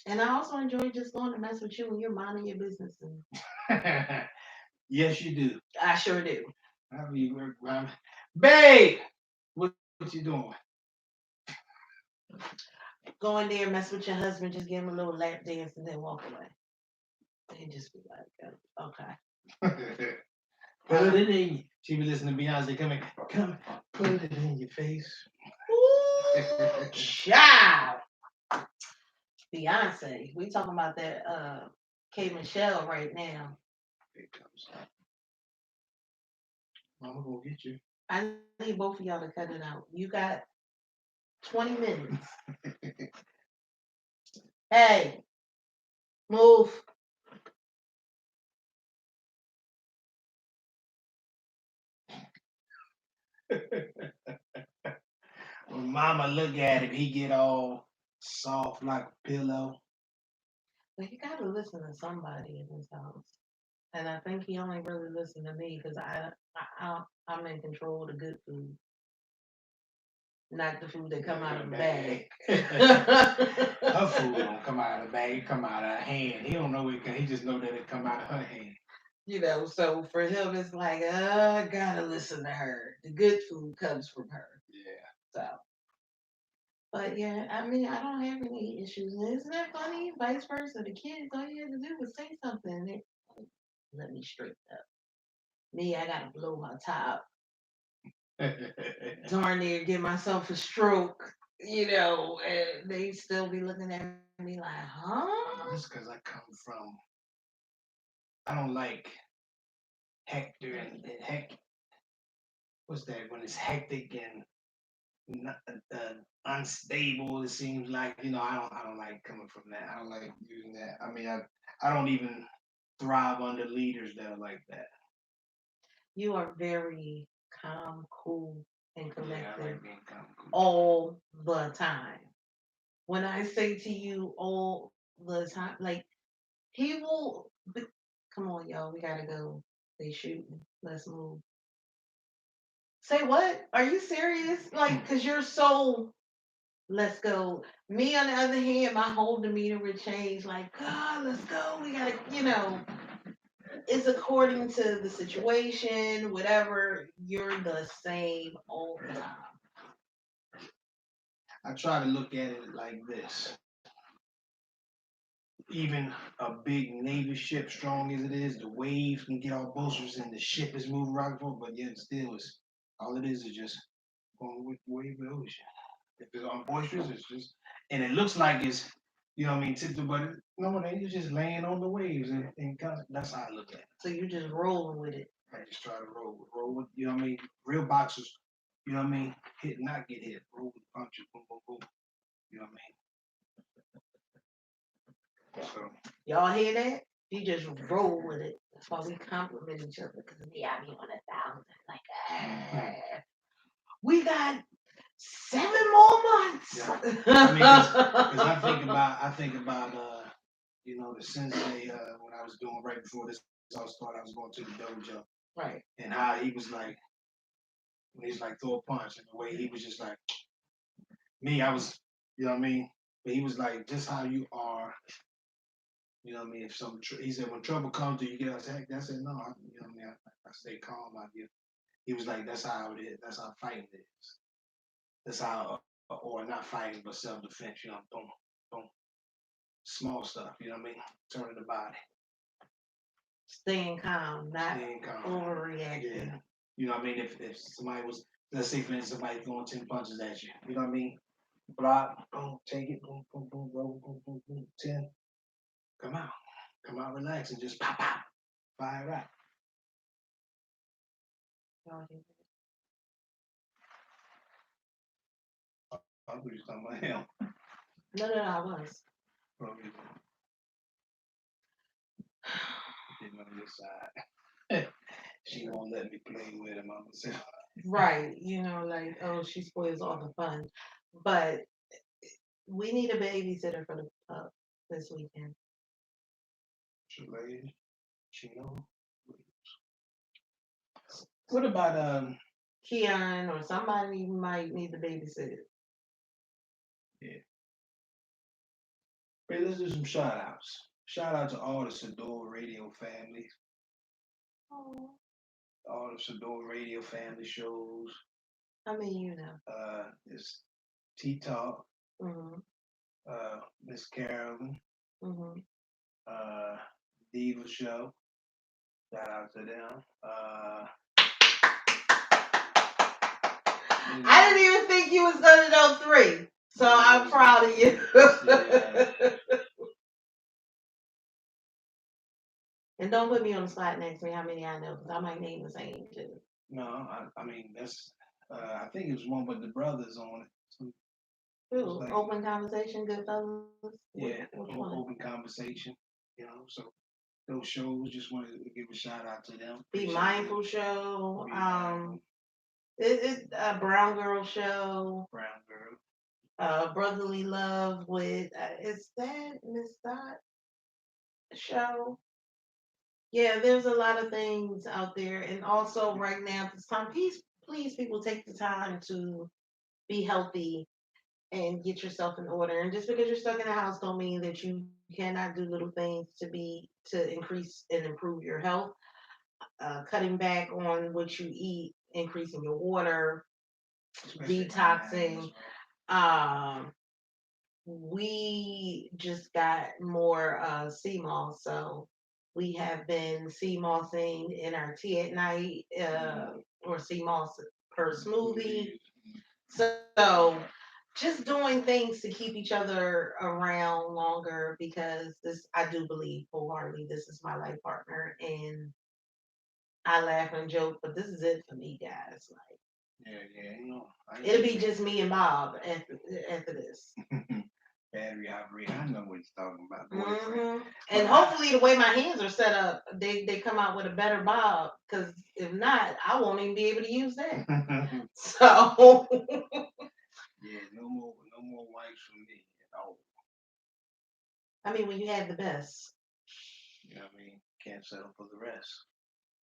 And I also enjoy just going to mess with you and you're minding your business. And yes, you do. I sure do. I mean, babe, what you doing? Go in there, mess with your husband, just give him a little lap dance, and then walk away. And just be like, okay. Put it in. She be listening to Beyonce. Come, put it in your face. Ooh, child. Beyonce. We talking about that K Michelle right now. Here comes. Mama gonna get you. I need both of y'all to cut it out. You got 20 minutes. Hey, move. When Mama look at him, he get all soft like a pillow. But you gotta listen to somebody in this house. And I think he only really listened to me because I'm in control of the good food, not the food that come out of the bag. Her food don't come out of the bag; it come out of her hand. He don't know it. He just know that it come out of her hand. So for him, it's like, I gotta listen to her. The good food comes from her. Yeah. So, but yeah, I mean, I don't have any issues. And isn't that funny? Vice versa. The kids, all you had to do was say something. And they let me straighten up. Me, I gotta blow my top. Darn near give myself a stroke, and they still be looking at me like, huh? That's because I come from. I don't like hector and heck. What's that? When it's hectic and not, unstable, it seems like I don't like coming from that. I don't like using that. I mean, I don't even thrive under leaders that are like that. You are very calm, cool, and collected Yeah, I like being calm, cool. all the time. When I say to you all the time, like he will. Come on, y'all, we gotta go. They shooting. Let's move. Say what? Are you serious? Like, cause you're so. Let's go. Me, on the other hand, my whole demeanor would change. Like, God, let's go. We gotta. It's according to the situation, whatever. You're the same all the time. I try to look at it like this. Even a big Navy ship, strong as it is, the waves can get all boisterous and the ship is moving right and forth, but yet still, all it is just going with the wave of the ocean. If it's on boisterous, it's just, and it looks like it's, what I mean, tipped, but no, you're just laying on the waves, and that's how I look at it. So you're just rolling with it. I just try to roll with, real boxers, hit, not get hit, roll with punches, boom, boom, boom, you know what I mean? So Y'all hear that? You just roll with it. That's why we compliment each other because me, I be on 1,000. Like, we got 7 more months. Yeah. I mean, because I think about the sensei when I was doing right before this all started. I was going to the dojo, Right. And how he was like, when he's like throw a punch, and the way he was just like me, I was, you know what I mean. But he was like, just how you are, you know what I mean. If he said, when trouble comes, do you get attacked? I said, no, you know what I mean. I stay calm. I get. He was like, that's how it is. That's how fighting is. That's how, or not fighting, but self defense. You know, don't small stuff. You know what I mean. Turning the body, Staying calm, not staying calm. overreacting. Yeah. You know what I mean. If somebody was, let's say for instance, somebody throwing 10 punches at you. You know what I mean. Block, boom, take it, boom, boom, boom, boom, boom, boom, boom, 10. Come out, relax, and just pop out, fire out. I was just talking about him. No, I was. Probably getting on this side. She won't let me play with him. I'm gonna say, Right. Like, oh, she spoils all the fun. But we need a babysitter for the pup this weekend. Shalay, Chino. What about Keon or somebody might need the babysitter. Yeah. Hey, let's do some shout outs. Shout out to all the Sador Radio family, Oh, all the Sador Radio family shows. I mean, It's T Talk, Mm-hmm. Miss Carolyn, Mm-hmm. Diva Show. Shout out to them. I didn't even think you was gonna know 3, so I'm proud of you. And don't put me on the spot and ask me how many I know, because I might name the same too. No, I mean that's. I think it was one with the brothers on it. So Ooh, like, open conversation, good fellas. Yeah, open conversation. So those shows, just wanted to give a shout out to them. Be Mindful show. It's a Brown Girl show. Brown Girl. Brotherly Love with is that Miss Dot show? Yeah, there's a lot of things out there, and also right now, this time, please, people take the time to be healthy and get yourself in order. And just because you're stuck in the house, don't mean that you cannot do little things to increase and improve your health. Cutting back on what you eat, increasing your water, detoxing. We just got more sea moss, so we have been sea mossing in our tea at night, or sea moss per smoothie. So just doing things to keep each other around longer, because this, I do believe wholeheartedly, this is my life partner, and I laugh and joke, but this is it for me, guys. Like, yeah, it'll be just me and Bob after this. Battery operated. I know what you're talking about. Mm-hmm. And hopefully, the way my hands are set up, they come out with a better Bob. Because if not, I won't even be able to use that. So. Yeah, no more wipes from me at all. I mean, when you had the best. You know what I mean? Can't settle for the rest.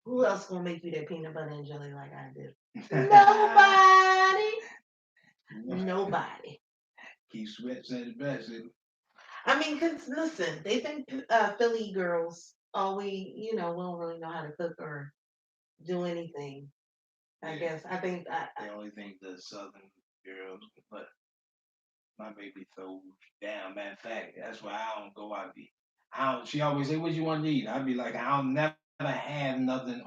Who else gonna make you that peanut butter and jelly like I did? Nobody. Nobody. Keith Sweat said it best. I mean, cause listen, they think Philly girls, we don't really know how to cook or do anything. I guess I think they only think the Southern girls, but my baby throws down. Matter of fact, that's why I don't go out to eat. She always say, "What you want to eat?" I'd be like, "I'll never have nothing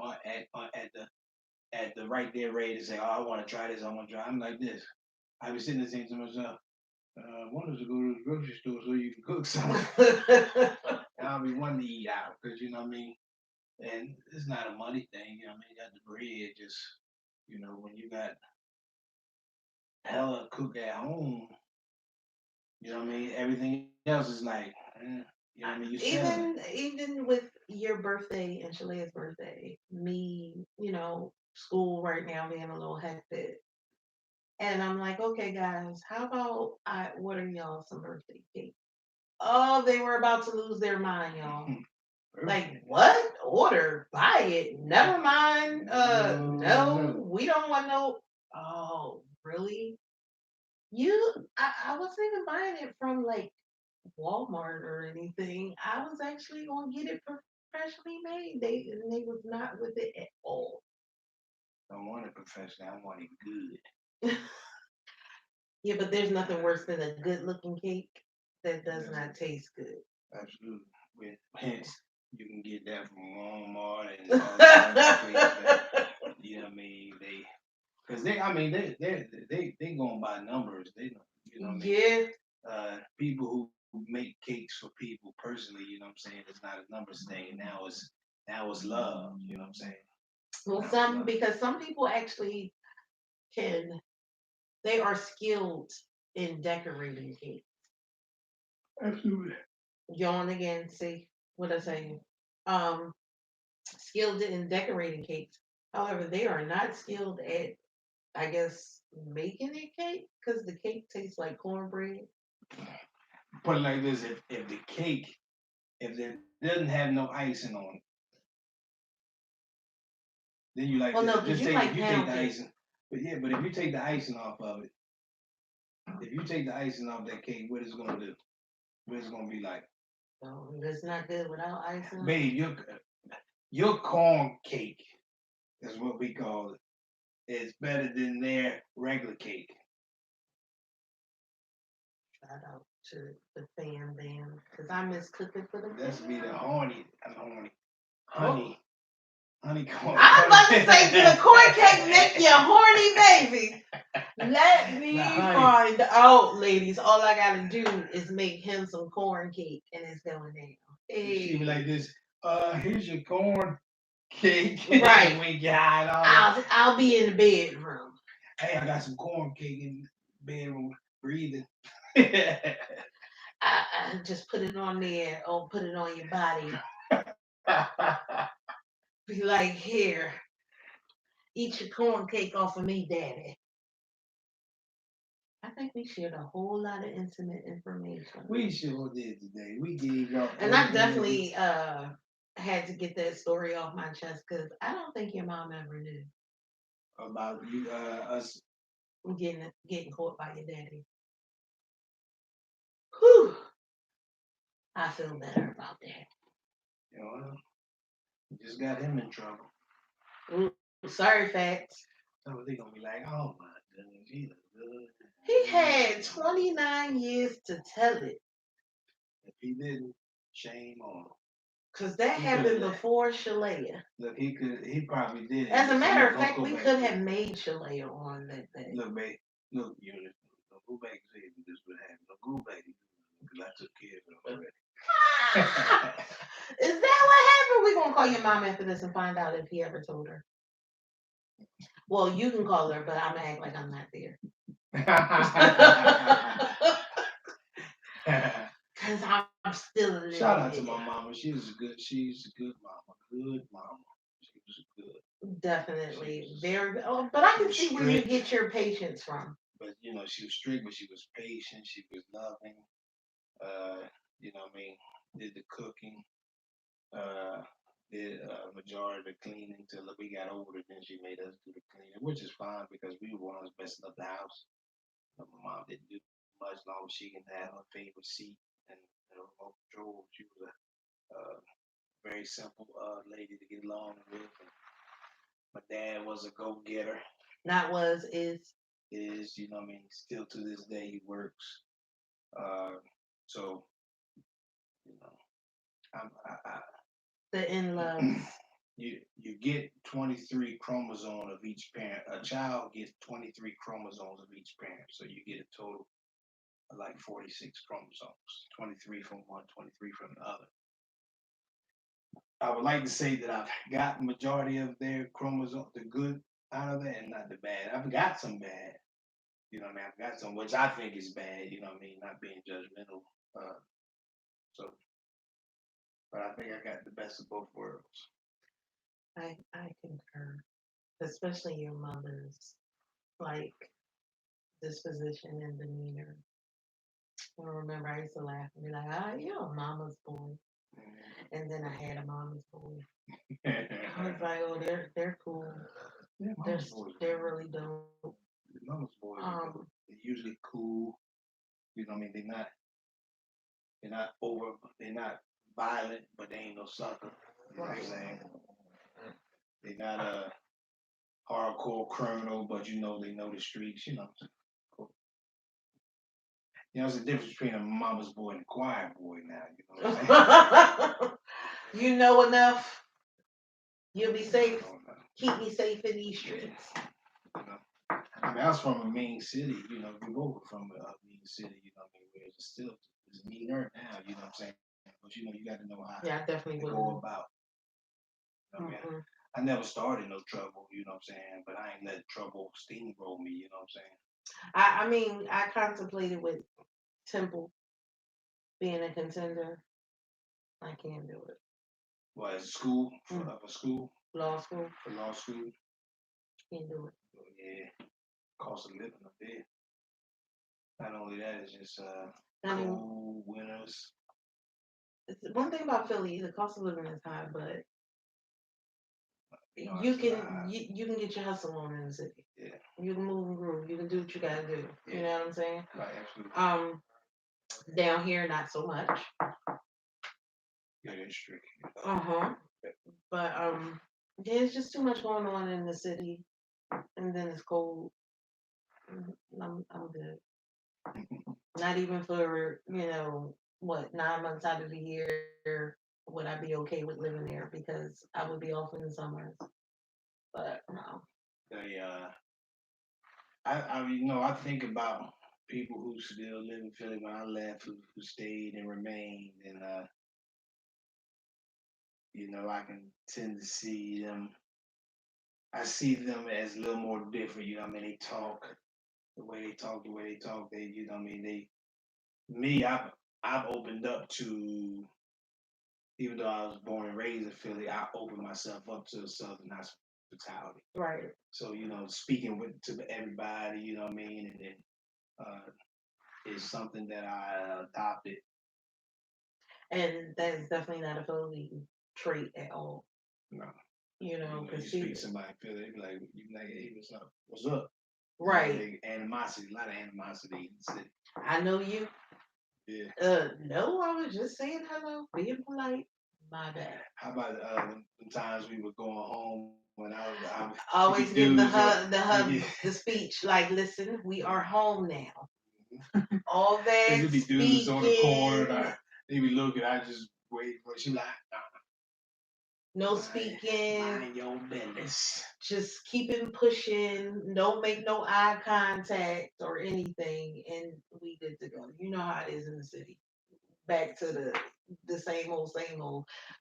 at the right there ready to say, oh, I want to try this. I want to try." I'm like this. I be sitting there saying to myself, "I wanted to go to the grocery store so you can cook something." I'll be wanting to eat out because you know what I mean. And it's not a money thing. You know what I mean. You got the bread, just when you got hella cook at home. You know what I mean? Everything else is like, you know what I mean? Even with your birthday and Shalea's birthday, me, school right now being a little hectic. And I'm like, okay, guys, how about I order y'all some birthday cake? Oh, they were about to lose their mind, y'all. Like what? Order, buy it. Never mind. No, we don't want no. Oh, really? I wasn't even buying it from like Walmart or anything. I was actually gonna get it professionally made. They was not with it at all. I want it professional. I want it good. Yeah, but there's nothing worse than a good looking cake that does Yes, not taste good. absolutely. With hence, you can get that from Walmart and all these other places. You know what I mean? Because I mean, they going by numbers. They, you know what I mean? Yeah. People who make cakes for people personally, you know what I'm saying? It's not a numbers thing. Now it's love. You know what I'm saying? Well, Now it's some love. because some people actually can. They are skilled in decorating cake. Absolutely. Yawn again. See what I say? Um, skilled in decorating cakes. However, they are not skilled at, I guess, making a cake because the cake tastes like cornbread. Put it like this: if the cake, if it doesn't have no icing on it, then you like Well, this. no, Just because you take if like you take pound the cake. icing, but yeah, but if you take the icing off of it, if you take the icing off that cake, what it's gonna do? What it's gonna be like? No, it's not good without icing. Babe, your corn cake is what we call it. It's better than their regular cake. Shout out to the fan band because I miss cooking for the That's be the fam. Oh, honey, honeycomb. I was about to say, the corn cake make you horny, baby. Let The me honey. find out, ladies. All I gotta do is make him some corn cake, and it's going down. She be Hey, like this. Here's your corn cake. right. We got all that. I'll be in the bedroom. Hey, I got some corn cake in the bedroom breathing. I just put it on there, or put it on your body. Be like, here, eat your corn cake off of me, daddy. I think we shared a whole lot of intimate information. We sure did today. We gave up And I everything that we definitely had to get that story off my chest because I don't think your mom ever knew about you us. getting caught by your daddy. Whew, I feel better about that. You know, just got him in trouble. Ooh, sorry, facts. So they gonna be like, oh my goodness, he look good. He had 29 years to tell it If he didn't, shame on him. because that He could have happened before Shalea. look. He probably did it. As a But matter look, of don't fact, go we back could to have it. made Shalea on that day. Look, babe. Look, you don't go back and say this would happen. Don't go back because I took care of it already. Is that what happened? We're gonna call your mom after this and find out if he ever told her. Well, you can call her, but I'm gonna act like I'm not there. Cause I'm still a little Shout out to bit. my mama. She's a good mama. Good mama. She was good. Definitely She was, very. Oh, but I she can was see where you strict, get your patience from. but she was strict, but she was patient. She was loving. I mean, did the cooking. Uh, did majority of the cleaning till we got older. Then she made us do the cleaning, which is fine because we were ones messing up the house. My mom didn't do much long as she can have her favorite seat and remote control. She was a very simple lady to get along with. And my dad was a go getter. Not was is Is I mean, still to this day he works. Uh, so you know, the in I loves. you get 23 chromosomes of each parent. A child gets 23 chromosomes of each parent, so you get a total of like 46 chromosomes. 23 from one, 23 from the other. I would like to say that I've got majority of their chromosomes, the good out of it, and not the bad. I've got some bad. You know what I mean? I've got some which I think is bad. You know what I mean? Not being judgmental. Uh, so, but I think I got the best of both worlds. I concur, especially your mother's like disposition and demeanor. I remember I used to laugh and be like, "Ah, you're a mama's boy." And then I had a mama's boy. I was Yeah, like, oh, they're cool. They're mama's boys. they're really dope. Mama's boys are Um, dope. They're usually cool. You know what I mean? They're not over. They're not violent, but they ain't no sucker. You know what I'm right. saying? They're not a hardcore criminal, but they know the streets. Cool. There's a difference between a mama's boy and a choir boy now. You know what I'm saying? You know enough. You'll be I safe. don't know. Keep me safe in these streets. You know. I mean, I was from a main city. We both were from a main city. You know what I mean? Where it's meaner now. You know what I'm saying? But you got to know how Yeah, I to definitely go wouldn't. about. You know what I mean? Mm-mm. I never started no trouble. You know what I'm saying? But I ain't let trouble steamroll me. You know what I'm saying? I mean, I contemplated with Temple being a contender. I can't do it. Well, as a school Mm. for school Law school, for law school, can't do it. yeah, cost of living up there. Not only that, it's just I mean, cold winters. one thing about Philly, the cost of living is high, but It's not. you can get your hustle on in the city. Yeah, You can move and groove. You can do what you gotta do. You yeah, know what I'm saying? right, absolutely. Down here, not so much. Yeah, that's tricky. Uh-huh. But there's just too much going on in the city, and then it's cold. I'm good. Not even for what 9 months out of the year would I be okay with living there because I would be off in the summers. But no. They, I think about people who still live in Philly when I left, who stayed and remained, and I can tend to see them. I see them as a little more different. You know what I mean? They talk the way they talk, the way they talk. What I mean? Me, I've opened up to, even though I was born and raised in Philly, I opened myself up to the Southern hospitality. Right. So, speaking to everybody, you know what I mean, and uh, is something that I adopted. And that is definitely not a Philly trait at all. No, you Because speak to somebody in Philly, they be like, you be like, hey, what's up? What's up? right. Animosity, a lot of animosity in the city. I know you. Yeah. No, I was just saying hello, being polite. My bad. How about the times we were going home when it be Always give dudes or the speech like, listen, we are home now. Mhm. All Cause that it be dudes on the corner, and speaking, they be looking. I just wait for she like, no mind, speaking, mind your business. just keep it pushing, don't make no eye contact or anything, and we good to go. You know how it is in the city. Back to the same old,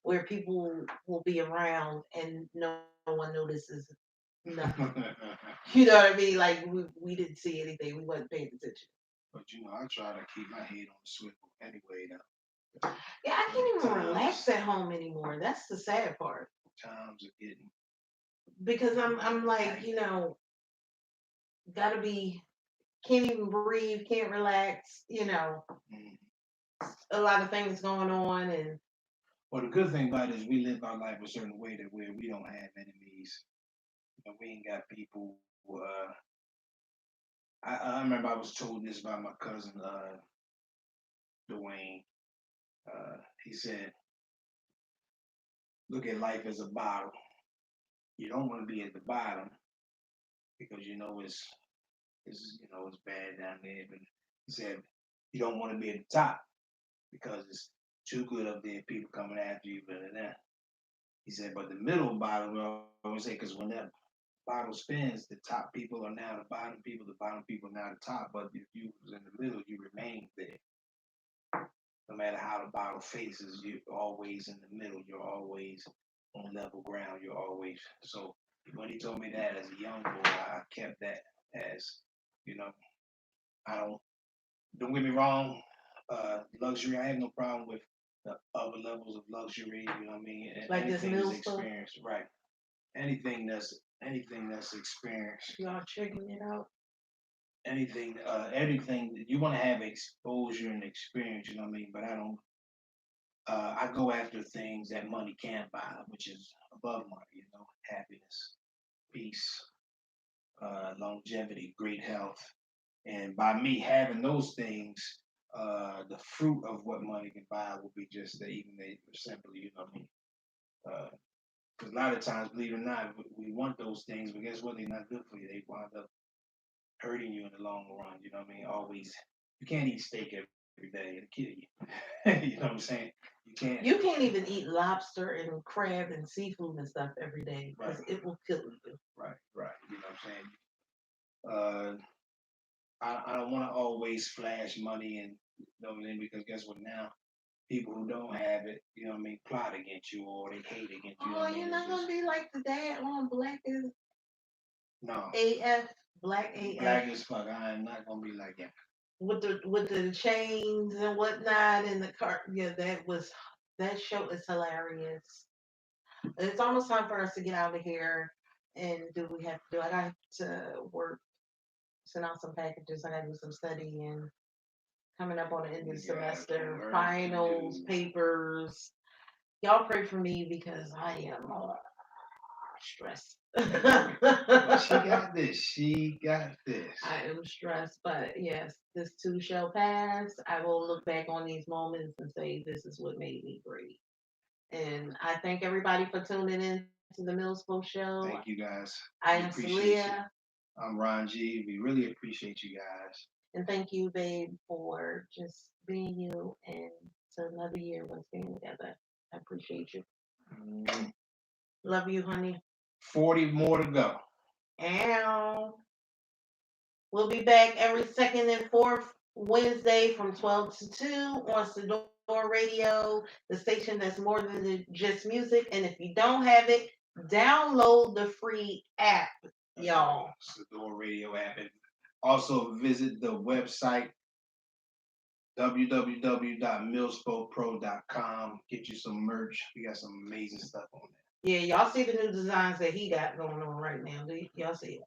where people will be around and no one notices nothing. You know what I mean? Like we didn't see anything. We wasn't paying attention. But I try to keep my head on the swivel anyway. Now, Yeah, I can't even relax times at home anymore. That's the sad part. times are getting Because I'm like, tight. gotta be, can't even breathe, can't relax, Mm. a lot of things going on. And Well, the good thing about it is we live our life a certain way that where we don't have enemies. We ain't got people. I remember I was told this by my cousin Dwayne. He said, "Look at life as a bottle. You don't want to be at the bottom because it's bad down there. But he said you don't want to be at the top because it's too good up there. People coming after you, but that." He said, but the middle bottom, we always say, because when that bottle spins, the top people are now the bottom people are now the top. But if you was in the middle, you remain there. No matter how the bottle faces, you're always in the middle. You're always on level ground. You're always so. When he told me that as a young boy, I kept that as, you know, I don't get me wrong, luxury. I have no problem with the other levels of luxury. You know what I mean? And like this anything is Milspo, experience, right? Anything that's experience. y'all checking it out. Anything you want to have exposure and experience. You know what I mean? But I don't. I go after things that money can't buy, which is above money. Happiness, peace, longevity, great health, and by me having those things, the fruit of what money can buy will be just that, even they simply, what I mean. Because a lot of times, believe it or not, we want those things, but guess what? They're not good for you. They wind up hurting you in the long run. You know what I mean? Always, you can't eat steak every day; it'll kill you. You know what I'm saying? You can't. You can't even eat lobster and crab and seafood and stuff every day because Right, it will kill you. right, right. You know what I'm saying? I don't want to always flash money and because guess what now? People who don't have it, plot against you or they hate against you. Oh, you're not gonna be like the dad on Black is No, AF, Black AF, black as fuck. I am not gonna be like that. with the chains and whatnot in the car. Yeah, that show is hilarious. It's almost time for us to get out of here and do what we have to do. I got to work, send out some packages. I got to do some studying. Coming up on the end of the We got semester, work to finals, do. papers. Y'all pray for me because I am stressed. But she got this. She got this. I am stressed, but yes, this too shall pass. I will look back on these moments and say, this is what made me great. And I thank everybody for tuning in to the Milspo Show. Thank you guys. I We am appreciate you. Celia. I'm Ron G. We really appreciate you guys. And thank you, babe, for just being you and to another year of us being together. I appreciate you. Mhm. Love you, honey. 40 more to go. Ow. We'll be back every second and fourth Wednesday from 12 to 2 on Sedor Radio, the station that's more than just music. And if you don't have it, download the free app, y'all. It's the Door Radio app. And also visit the website www.milspopro.com. Get you some merch. We got some amazing stuff on there. Yeah, y'all see the new designs that he got going on right now. Y'all see it?